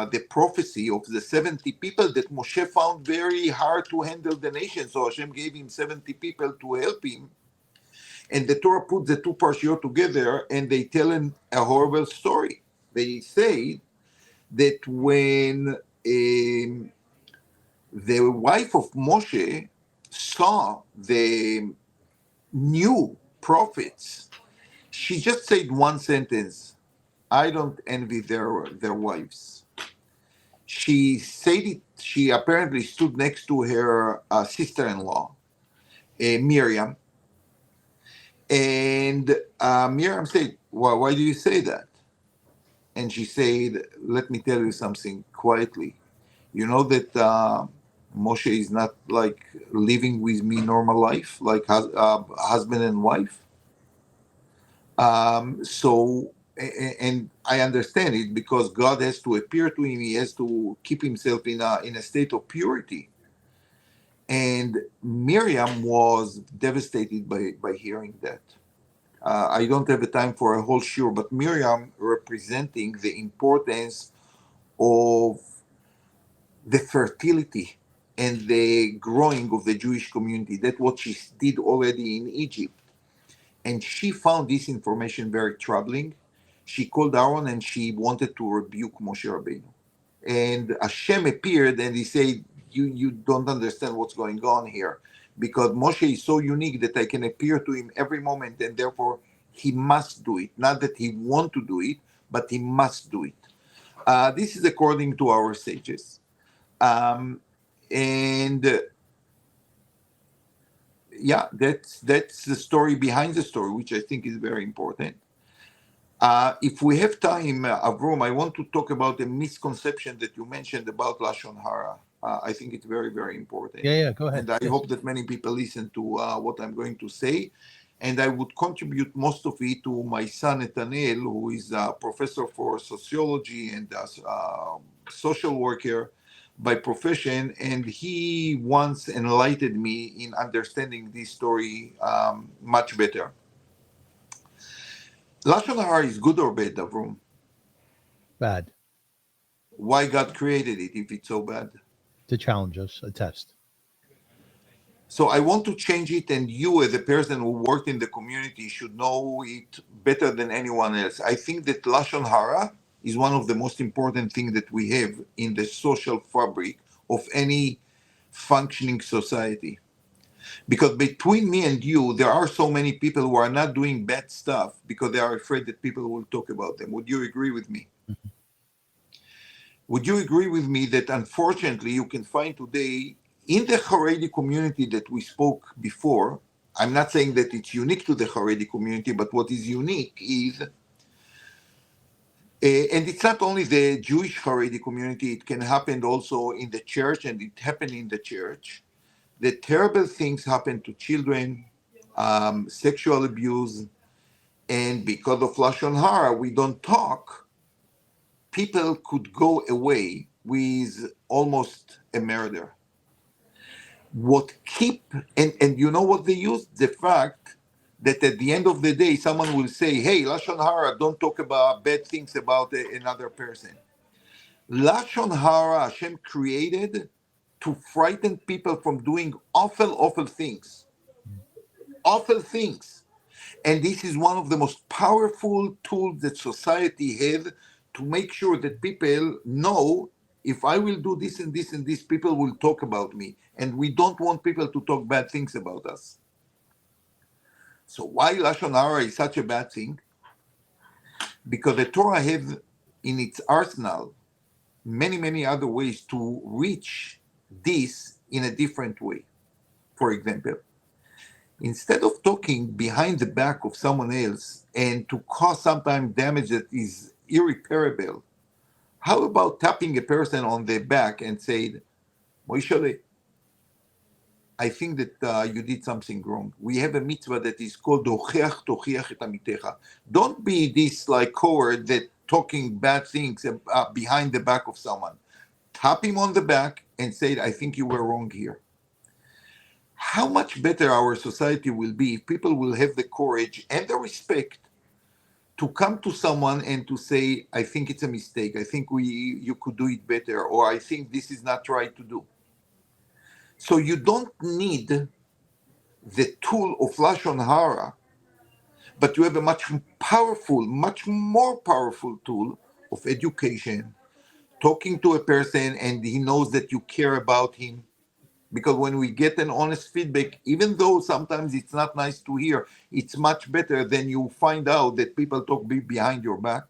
the prophecy of the 70 people that Moshe found very hard to handle the nation. So Hashem gave him 70 people to help him. And the Torah put the two parshiyot together and they tell a horrible story. They say that when the wife of Moshe saw the new prophets, she just said one sentence: I don't envy their wives. She said it. She apparently stood next to her sister-in-law, Miriam, And Miriam said, why do you say that? And she said, let me tell you something quietly. You know that Moshe is not like living with me normal life, like husband and wife. And I understand it because God has to appear to him. He has to keep himself in a state of purity. And Miriam was devastated by hearing that. I don't have the time for a whole shiur, but Miriam representing the importance of the fertility and the growing of the Jewish community. That's what she did already in Egypt. And she found this information very troubling. She called Aaron and she wanted to rebuke Moshe Rabbeinu. And Hashem appeared and he said, you don't understand what's going on here. Because Moshe is so unique that I can appear to him every moment and therefore he must do it. Not that he want to do it, but he must do it. This is according to our sages. And yeah, that's the story behind the story, which I think is very important. If we have time, Avrum, I want to talk about a misconception that you mentioned about Lashon Hara. I think it's very, very important. Yeah, go ahead. And I Yes. hope that many people listen to what I'm going to say. And I would contribute most of it to my son, Nathaniel, who is a professor for sociology and social worker by profession. And he once enlightened me in understanding this story much better. Lashon Hara is good or bad, Avrum? Bad. Why God created it if it's so bad? To challenge us, a test. So I want to change it, and you, as a person who worked in the community, should know it better than anyone else. I think that Lashon Hara is one of the most important things that we have in the social fabric of any functioning society. Because between me and you, there are so many people who are not doing bad stuff because they are afraid that people will talk about them. Would you agree with me? Mhm. Would you agree with me that unfortunately you can find today in the Haredi community that we spoke before? I'm not saying that it's unique to the Haredi community, but what is unique is, and it's not only the Jewish Haredi community, it can happen also in the church, and it happened in the church, that terrible things happen to children, sexual abuse, and because of Lashon Hara, we don't talk. People could go away with almost a murder. What keep and you know what they use? The fact that at the end of the day, someone will say, "Hey, Lashon Hara, don't talk about bad things about another person." Lashon Hara, Hashem created to frighten people from doing awful things, awful things. And this is one of the most powerful tools that society has to make sure that people know if I will do this and this and this, people will talk about me. And we don't want people to talk bad things about us. So why Lashon Hara is such a bad thing? Because the Torah has in its arsenal many other ways to reach this in a different way. For example, instead of talking behind the back of someone else and to cause sometimes damage that is irreparable, how about tapping a person on the back and saying, Moishale, I think that you did something wrong. We have a mitzvah that is called Docheach Tochiach et Amitecha. Don't be this like coward that talking bad things behind the back of someone. Tap him on the back and say, I think you were wrong here. How much better our society will be if people will have the courage and the respect to come to someone and to say, I think it's a mistake. I think you could do it better, or I think this is not right to do. So you don't need the tool of Lashon Hara, but you have a much more powerful tool of education, talking to a person and he knows that you care about him. Because when we get an honest feedback, even though sometimes it's not nice to hear, it's much better than you find out that people talk behind your back.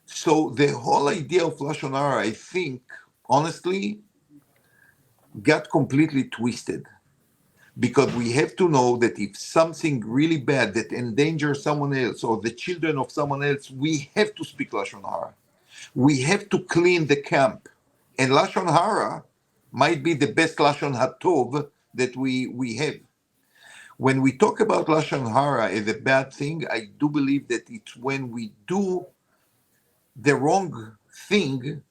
So the whole idea of Lashon Hara, I think, honestly, got completely twisted. because we have to know that if something really bad that endangers someone else or the children of someone else, we have to speak Lashonhara. We have to clean the camp. And Lashonhara might be the best Lashon HaTov that we have. When we talk about Lashonhara as a bad thing, I do believe that it's when we do the wrong thing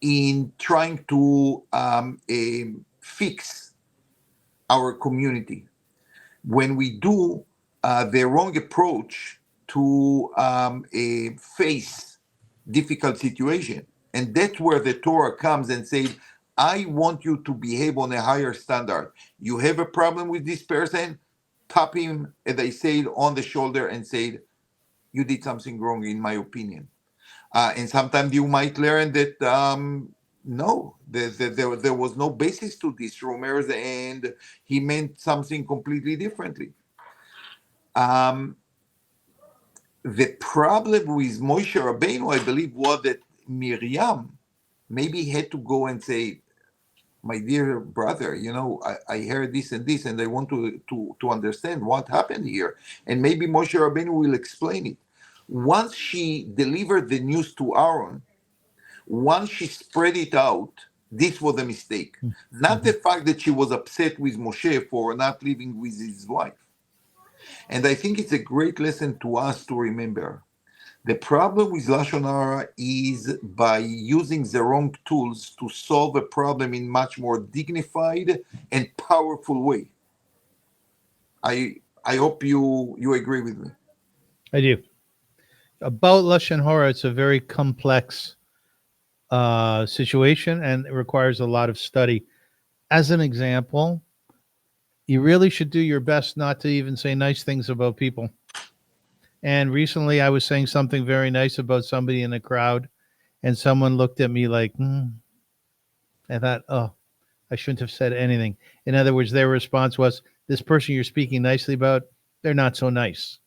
in trying to fix our community. When we do the wrong approach to face difficult situation. And that's where the Torah comes and says, I want you to behave on a higher standard. You have a problem with this person, tap him, as I said, on the shoulder and say, you did something wrong in my opinion. And sometimes you might learn that no, there was no basis to these rumors and he meant something completely differently. The problem with Moshe Rabbeinu, I believe, was that Miriam maybe had to go and say, my dear brother, I heard this and this, and I want to understand what happened here. And maybe Moshe Rabbeinu will explain it. Once she delivered the news to Aaron, once she spread it out, this was a mistake. Not the fact that she was upset with Moshe for not living with his wife. And I think it's a great lesson to us to remember. The problem with Lashonhara is by using the wrong tools to solve a problem in much more dignified and powerful way. I hope you agree with me. I do. About Lashon Horra, it's a very complex situation and it requires a lot of study. As an example, you really should do your best not to even say nice things about people. And recently I was saying something very nice about somebody in the crowd and someone looked at me like, I thought, oh, I shouldn't have said anything. In other words, their response was, this person you're speaking nicely about, they're not so nice.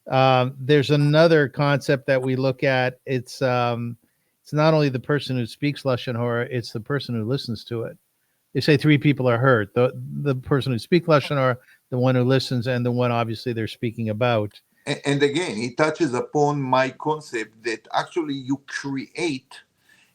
There's another concept that we look at. It's not only the person who speaks Lashon Horra, it's the person who listens to it. They say three people are hurt. The person who speaks Lashon Horra, the one who listens, and the one obviously they're speaking about. And again, it touches upon my concept that actually you create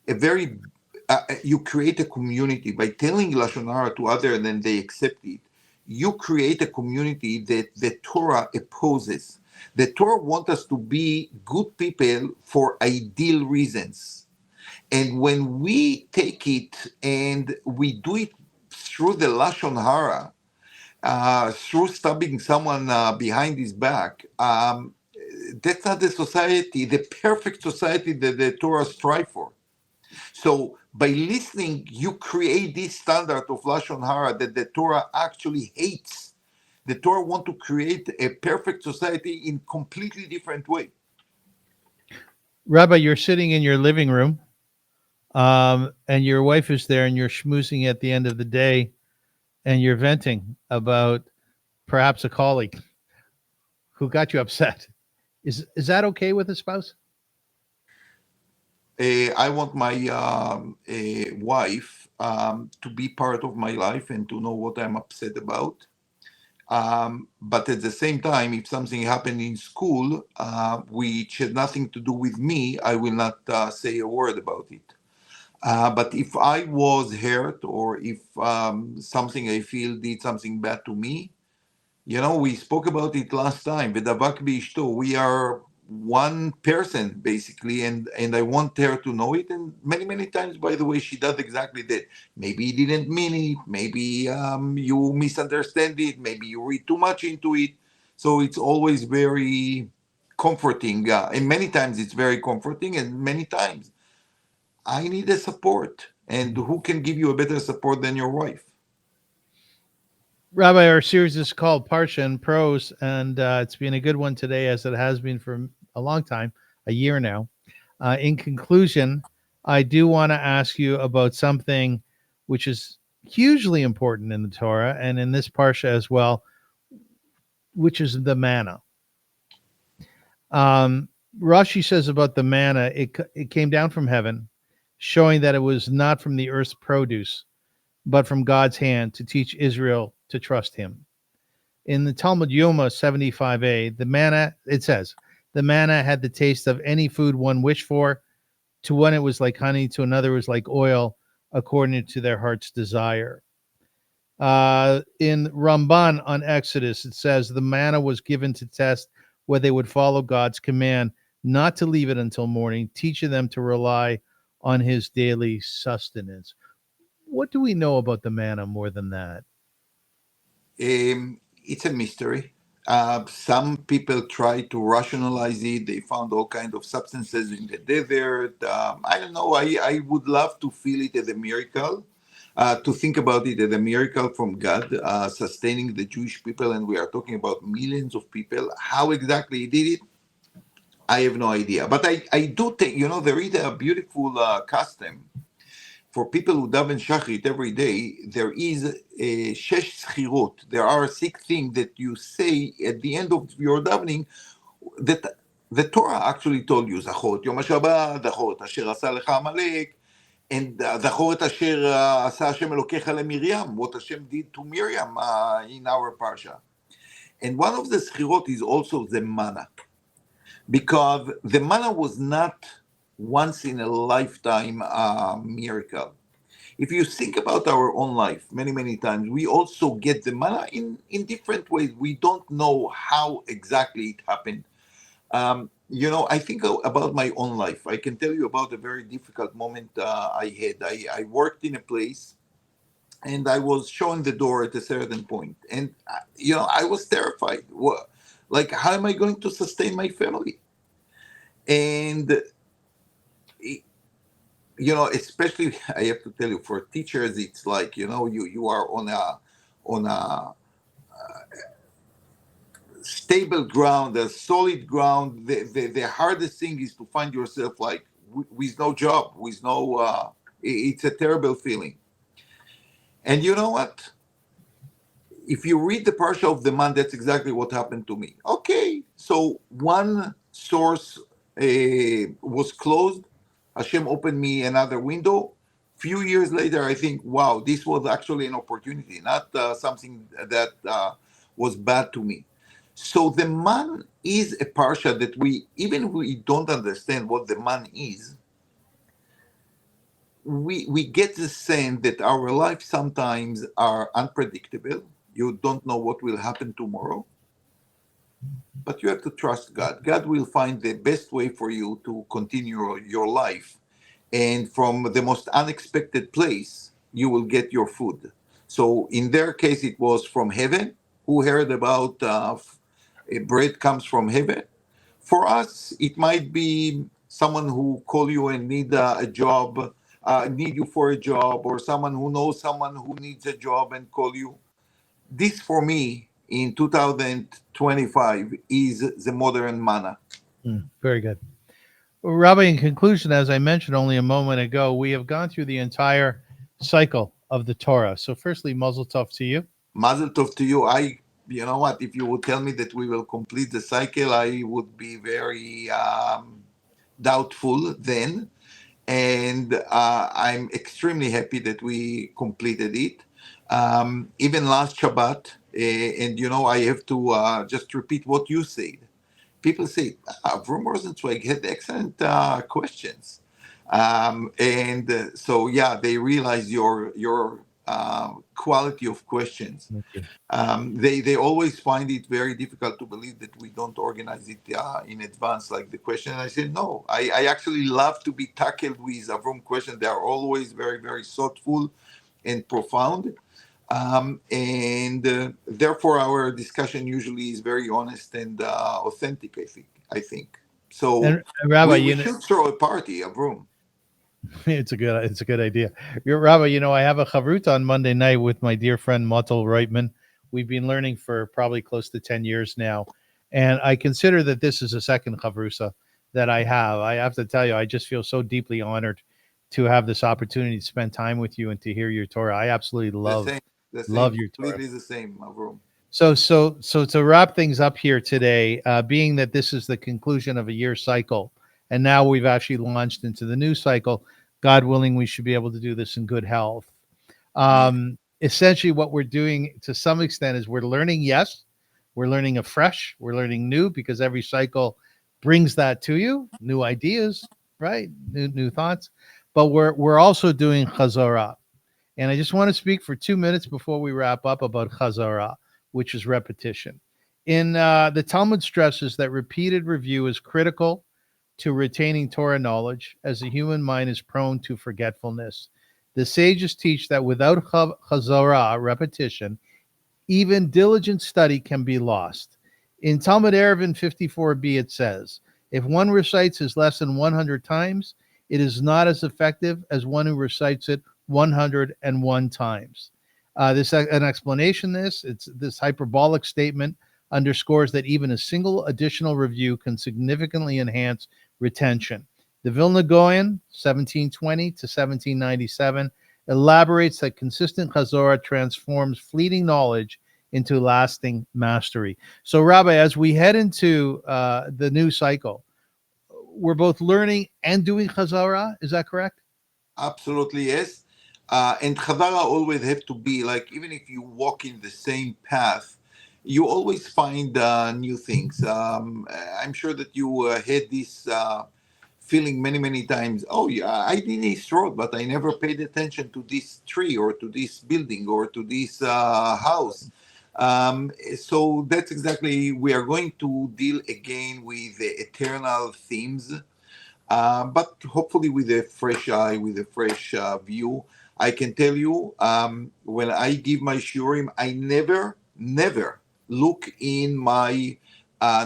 a community by telling Lashonhara to others and they accept it. You create a community that the Torah opposes. The Torah wants us to be good people for ideal reasons. And when we take it and we do it through the Lashonhara, through stabbing someone behind his back, that's not the society, the perfect society that the Torah strives for. So by listening, you create this standard of Lashonhara that the Torah actually hates. The Torah wants to create a perfect society in completely different way. Rabbi, you're sitting in your living room, and your wife is there, and you're schmoozing at the end of the day, and you're venting about perhaps a colleague who got you upset. Is that okay with a spouse? I want my wife to be part of my life and to know what I'm upset about. But at the same time, if something happened in school, which had nothing to do with me, I will not say a word about it. But if I was hurt or if something I feel did something bad to me, we spoke about it last time. We are one person basically, and I want her to know it. And many times, by the way, she does exactly that. Maybe he didn't mean it. Maybe you misunderstand it. Maybe you read too much into it. So it's always very comforting. And many times it's very comforting, and many times I need a support. And who can give you a better support than your wife? Rabbi, our series is called Parsha Prose, and it's been a good one today, as it has been for a long time, a year now. In conclusion, I do want to ask you about something which is hugely important in the Torah and in this Parsha as well, which is the manna. Rashi says about the manna, it came down from heaven, showing that it was not from the earth's produce, but from God's hand to teach Israel to trust him. In the Talmud Yoma 75a, the manna, it says, the manna had the taste of any food one wished for. To one it was like honey, to another it was like oil, according to their heart's desire. In Ramban on Exodus, it says the manna was given to test whether they would follow God's command not to leave it until morning, teaching them to rely on his daily sustenance. What do we know about the manna more than that? It's a mystery. Some people try to rationalize it. They found all kinds of substances in the desert. I don't know. I would love to feel it as a miracle, to think about it as a miracle from God, sustaining the Jewish people. And we are talking about millions of people. How exactly he did it, I have no idea. But I do think, there is a beautiful custom for people who daven shachrit every day. There is a shesh schirot. There are 6 things that you say at the end of your davening that the Torah actually told you. Zachor et Yom HaShabbat, Zachor et Asher Asa Lecha Amalek, and Zachor et Asher Asa Hashem Elokecha leMiriam, what Hashem did to Miriam in our Parsha. And one of the schirot is also the manna, because the manna was not once in a lifetime miracle. If you think about our own life, many, many times, we also get the manna in different ways. We don't know how exactly it happened. I think about my own life. I can tell you about a very difficult moment I had. I worked in a place, and I was shown the door at a certain point. And, I was terrified. Like, how am I going to sustain my family? And especially I have to tell you, for teachers, it's like, you are on a stable ground, a solid ground. The hardest thing is to find yourself like with no job, with no. It's a terrible feeling. And you know what? If you read the Parsha of the Man, that's exactly what happened to me. Okay, so one source was closed. Hashem opened me another window. Few years later, I think, wow, this was actually an opportunity, not something that was bad to me. So the man is a parsha that even if we don't understand what the man is, we get the sense that our life sometimes are unpredictable. You don't know what will happen tomorrow, but you have to trust God. God will find the best way for you to continue your life. And from the most unexpected place, you will get your food. So in their case, it was from heaven. Who heard about bread comes from heaven? For us, it might be someone who call you and need a job, need you for a job, or someone who knows someone who needs a job and call you. This, for me, in 2025, is the modern manna. Very good. Well, Rabbi, in conclusion, as I mentioned only a moment ago, we have gone through the entire cycle of the Torah. So firstly, Mazel Tov to you. Mazel Tov to you. You know what, if you would tell me that we will complete the cycle, I would be very doubtful then. And I'm extremely happy that we completed it. Even last Shabbat, and I have to just repeat what you said. People say, Avrum Rosensweig had excellent questions. So, yeah, they realize your quality of questions. They always find it very difficult to believe that we don't organize it in advance, like the question. And I said, no, I actually love to be tackled with Avrum questions. They are always very, very thoughtful and profound. Therefore, our discussion usually is very honest and authentic, I think. So, and Rabbi, we should throw a party, Avrum. It's a good idea. Rabbi, I have a chavrut on Monday night with my dear friend Mottel Reitman. We've been learning for probably close to 10 years now. And I consider that this is a second chavrusa that I have. I have to tell you, I just feel so deeply honored to have this opportunity to spend time with you and to hear your Torah. I absolutely love your Torah. Completely the same, Avrum. So to wrap things up here today, being that this is the conclusion of a year cycle, and now we've actually launched into the new cycle, God willing, we should be able to do this in good health. Essentially, what we're doing to some extent is we're learning, yes, We're learning afresh. We're learning new because every cycle brings that to you, new ideas, right? New thoughts. But we're also doing Chazorah. And I just want to speak for 2 minutes before we wrap up about Chazorah, which is repetition. In the Talmud stresses that repeated review is critical to retaining Torah knowledge, as the human mind is prone to forgetfulness. The sages teach that without Chazorah, repetition, even diligent study can be lost. In Talmud Eruvin 54b, it says, if one recites his lesson 100 times, it is not as effective as one who recites it 101 times. This an explanation. This hyperbolic statement underscores that even a single additional review can significantly enhance retention. The Vilna Gaon, 1720 to 1797, elaborates that consistent Chazorah transforms fleeting knowledge into lasting mastery. So, Rabbi, as we head into the new cycle, we're both learning and doing Chazorah. Is that correct? Absolutely, yes. And Chazara always have to be like, even if you walk in the same path, you always find new things. I'm sure that you had this feeling many, many times. Oh, yeah, I did this road, but I never paid attention to this tree or to this building or to this house. So that's exactly, we are going to deal again with the eternal themes, but hopefully with a fresh eye, with a fresh view. I can tell you, when I give my shiurim, I never look in my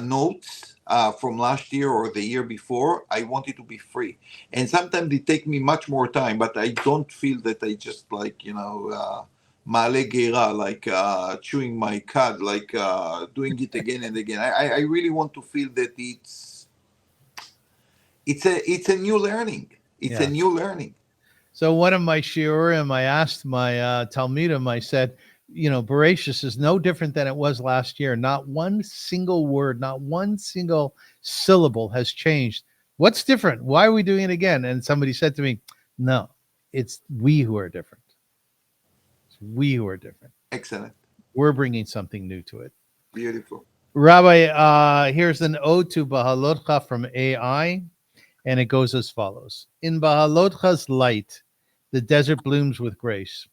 notes from last year or the year before. I want it to be free. And sometimes it take me much more time, but I don't feel that I just like, male geira, like chewing my cud, like doing it again and again. I really want to feel that it's a new learning. It's a new learning. So one of my shiurim, I asked my Talmidim, I said, Bereshis is no different than it was last year. Not one single word, not one single syllable has changed. What's different? Why are we doing it again? And somebody said to me, no, it's we who are different. It's we who are different. Excellent. We're bringing something new to it. Beautiful. Rabbi, here's an ode to Behalotcha from AI. And it goes as follows. In Behalotcha's light, the desert blooms with grace.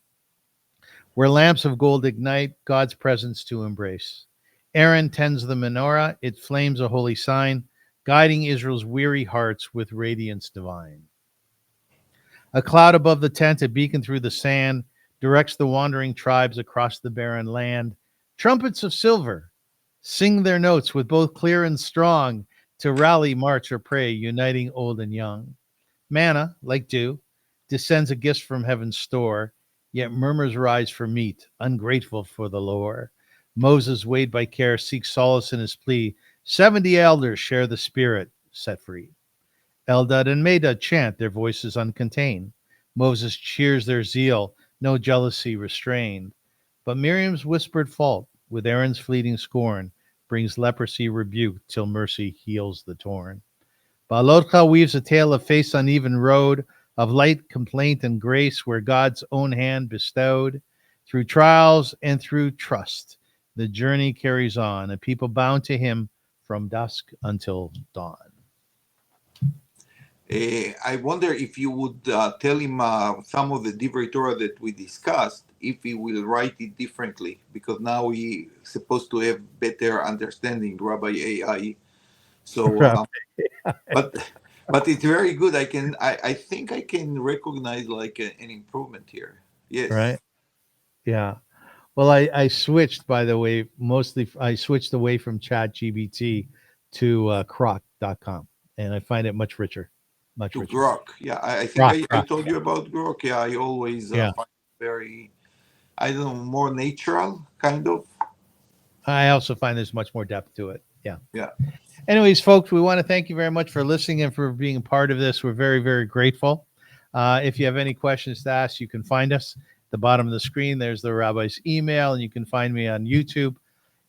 Where lamps of gold ignite, God's presence to embrace. Aaron tends the menorah, it flames a holy sign, guiding Israel's weary hearts with radiance divine. A cloud above the tent, a beacon through the sand, directs the wandering tribes across the barren land. Trumpets of silver sing their notes with both clear and strong, to rally, march, or pray, uniting old and young. Manna, like dew, descends a gift from heaven's store, yet murmurs rise for meat, ungrateful for the lore. Moses, weighed by care, seeks solace in his plea. 70 elders share the spirit, set free. Eldad and Medad chant, their voices uncontained. Moses cheers their zeal, no jealousy restrained. But Miriam's whispered fault, with Aaron's fleeting scorn, brings leprosy rebuked till mercy heals the torn. Behalotcha weaves a tale of face uneven road, of light, complaint, and grace where God's own hand bestowed. Through trials and through trust, the journey carries on, a people bound to him from dusk until dawn. I wonder if you would tell him some of the Divrei Torah that we discussed, if he will write it differently, because now he's supposed to have better understanding, Rabbi AI. So, but it's very good. I think I can recognize like an improvement here. Yes. Right. Yeah. Well, I switched, by the way, I switched away from ChatGPT to Grok.com, and I find it much richer. Much to richer. Grok. Yeah, I think Grok. I told you about Grok. Yeah, I always find it very, I don't know, more natural, kind of. I also find there's much more depth to it. Yeah. Yeah. Anyways, folks, we want to thank you very much for listening and for being a part of this. We're very, very grateful. If you have any questions to ask, you can find us at the bottom of the screen. There's the rabbi's email, and you can find me on YouTube.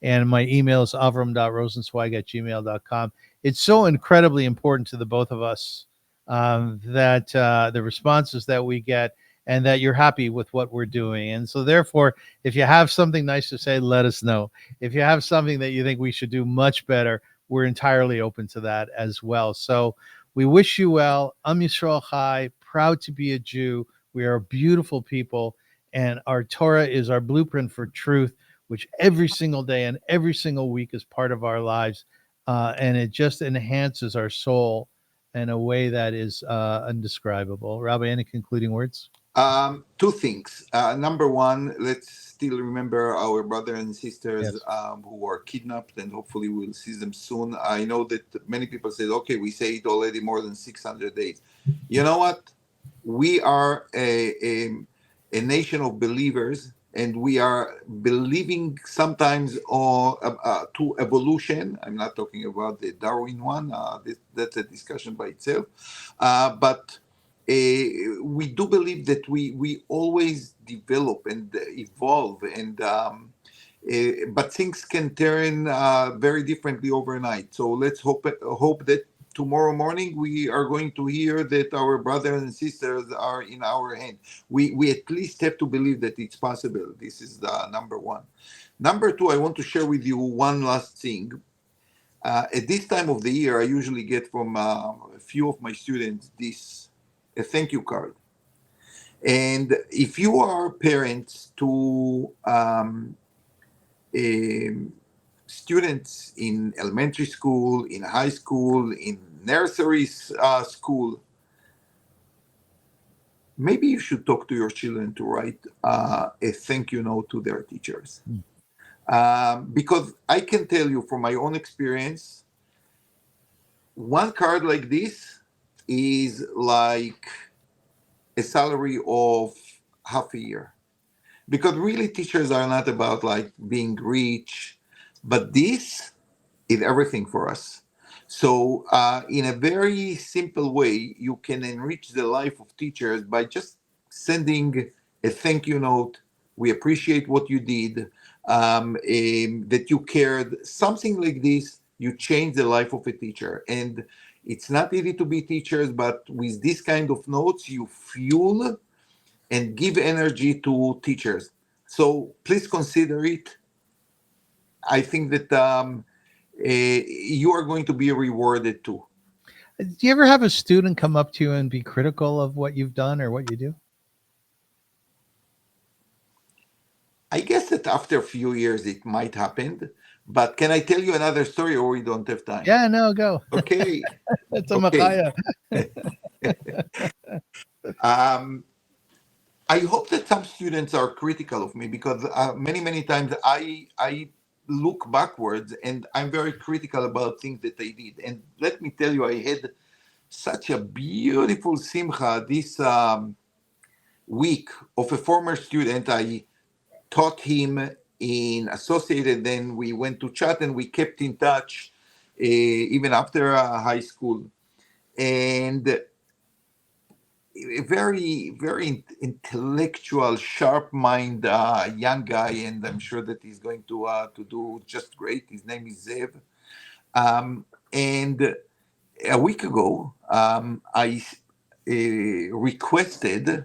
And my email is avrum.rosensweig@gmail.com. It's so incredibly important to the both of us that the responses that we get and that you're happy with what we're doing. And so therefore, if you have something nice to say, let us know. If you have something that you think we should do much better, we're entirely open to that as well. So we wish you well. Am Yisrael Chai, proud to be a Jew. We are beautiful people, and our Torah is our blueprint for truth, which every single day and every single week is part of our lives. And it just enhances our soul in a way that is undescribable. Rabbi, any concluding words? Two things. Number one, let's still remember our brothers and sisters who were kidnapped, and hopefully we'll see them soon. I know that many people said, okay, we say it already more than 600 days. You know what? We are a nation of believers, and we are believing sometimes to evolution. I'm not talking about the Darwin one. That's a discussion by itself. But we do believe that we always develop and evolve, and but things can turn very differently overnight. So let's hope that tomorrow morning we are going to hear that our brothers and sisters are in our hand. We at least have to believe that it's possible. This is the number one. Number two, I want to share with you one last thing. At this time of the year, I usually get from a few of my students a thank you card. And if you are parents to students in elementary school, in high school, in nursery school, maybe you should talk to your children to write a thank you note to their teachers. Because I can tell you from my own experience, one card like this is like a salary of half a year. Because really teachers are not about like being rich, but this is everything for us. So in a very simple way, you can enrich the life of teachers by just sending a thank you note. We appreciate what you did, that you cared. Something like this, you change the life of a teacher. And it's not easy to be teachers, but with this kind of notes, you fuel and give energy to teachers. So please consider it. I think that you are going to be rewarded too. Do you ever have a student come up to you and be critical of what you've done or what you do? I guess that after a few years it might happen. But can I tell you another story, or we don't have time? Yeah, no, go. Okay. It's a Okay. Machaya. I hope that some students are critical of me, because many times I look backwards and I'm very critical about things that I did. And let me tell you, I had such a beautiful simcha this week of a former student. I taught him in Associated, then we went to chat and we kept in touch even after high school. And a very intellectual, sharp mind young guy, and I'm sure that he's going to do just great. His name is Zev. And a week ago, I requested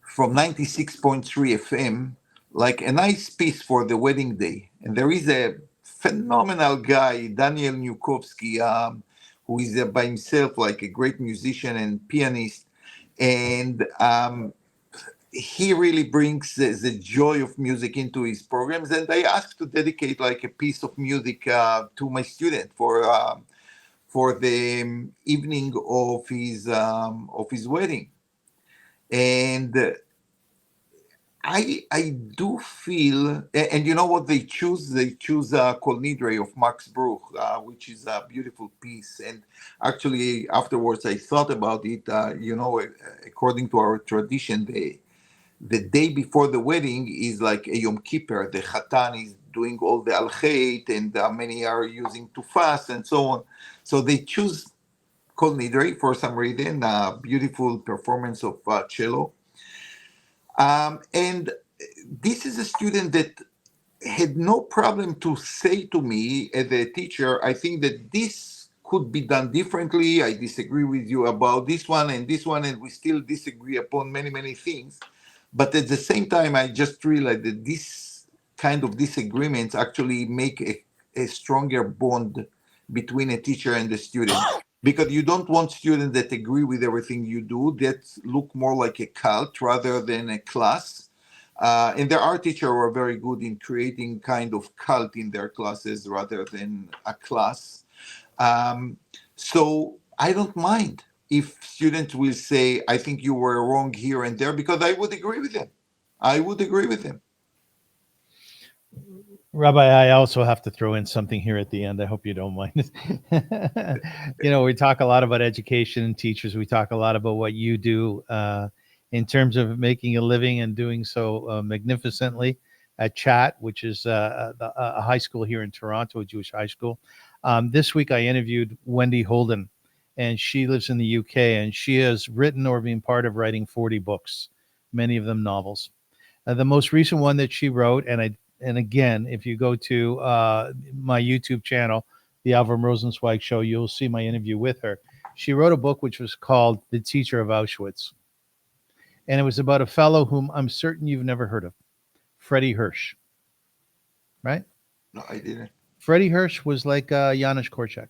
from 96.3 FM like a nice piece for the wedding day. And there is a phenomenal guy, Daniel Newkowski, who is by himself like a great musician and pianist. And he really brings the joy of music into his programs. And I asked to dedicate like a piece of music to my student for the evening of his wedding. And I do feel, and you know what they choose? They choose Kol Nidre of Max Bruch, which is a beautiful piece. And actually, afterwards, I thought about it. According to our tradition, the day before the wedding is like a Yom Kippur. The Chatan is doing all the Al-Chet, and many are using to fast and so on. So they choose Kol Nidre for some reason, a beautiful performance of cello. And this is a student that had no problem to say to me as a teacher, I think that this could be done differently. I disagree with you about this one, and we still disagree upon many, many things. But at the same time, I just realized that this kind of disagreements actually make a stronger bond between a teacher and the student. Because you don't want students that agree with everything you do, that look more like a cult rather than a class. And there are teachers who are very good in creating kind of cult in their classes rather than a class. So I don't mind if students will say, I think you were wrong here and there, because I would agree with them. I would agree with them. Rabbi, I also have to throw in something here at the end. I hope you don't mind. We talk a lot about education and teachers. We talk a lot about what you do in terms of making a living and doing so magnificently at Chat, which is a high school here in Toronto, a Jewish high school. This week I interviewed Wendy Holden, and she lives in the UK, and she has written or been part of writing 40 books, many of them novels. The most recent one that she wrote, and again, if you go to my YouTube channel, the Avrum Rosensweig Show, you'll see my interview with her. She wrote a book which was called The Teacher of Auschwitz. And it was about a fellow whom I'm certain you've never heard of, Freddie HIRSCH. Right? No, I didn't. Freddie HIRSCH was like Janusz Korczak.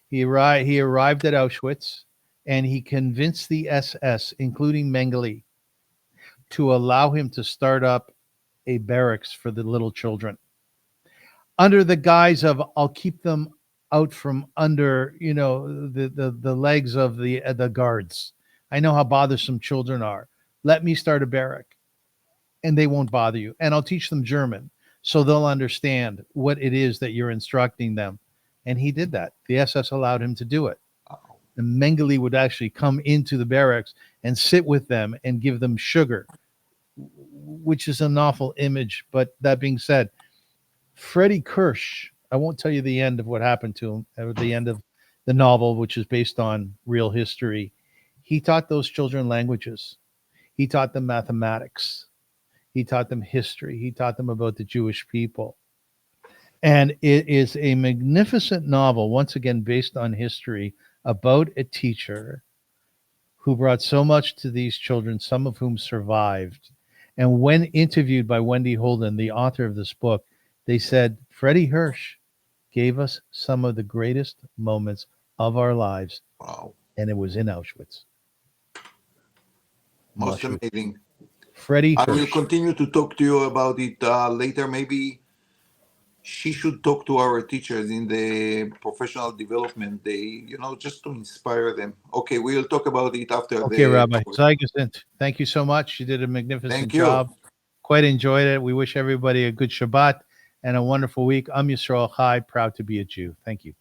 He arrived at Auschwitz, and he convinced the SS, including Mengele, to allow him to start up a barracks for the little children under the guise of, I'll keep them out from under, the legs of the guards. I know how bothersome children are. Let me start a barrack and they won't bother you. And I'll teach them German so they'll understand what it is that you're instructing them. And he did that. The SS allowed him to do it. And Mengele would actually come into the barracks and sit with them and give them sugar, which is an awful image. But that being said, Freddie HIRSCH, I won't tell you the end of what happened to him at the end of the novel, which is based on real history. He taught those children languages. He taught them mathematics. He taught them history. He taught them about the Jewish people. And it is a magnificent novel, once again, based on history, about a teacher who brought so much to these children, some of whom survived. And when interviewed by Wendy Holden, the author of this book, they said, Freddie HIRSCH gave us some of the greatest moments of our lives. Wow. And it was in Auschwitz. Most amazing. Freddie HIRSCH. I will continue to talk to you about it later. Maybe she should talk to our teachers in the professional development day, just to inspire them. Okay, we'll talk about it after. Okay, Rabbi. Thank you so much. You did a magnificent job. Quite enjoyed it. We wish everybody a good Shabbat and a wonderful week. Am Yisrael Chai, proud to be a Jew. Thank you.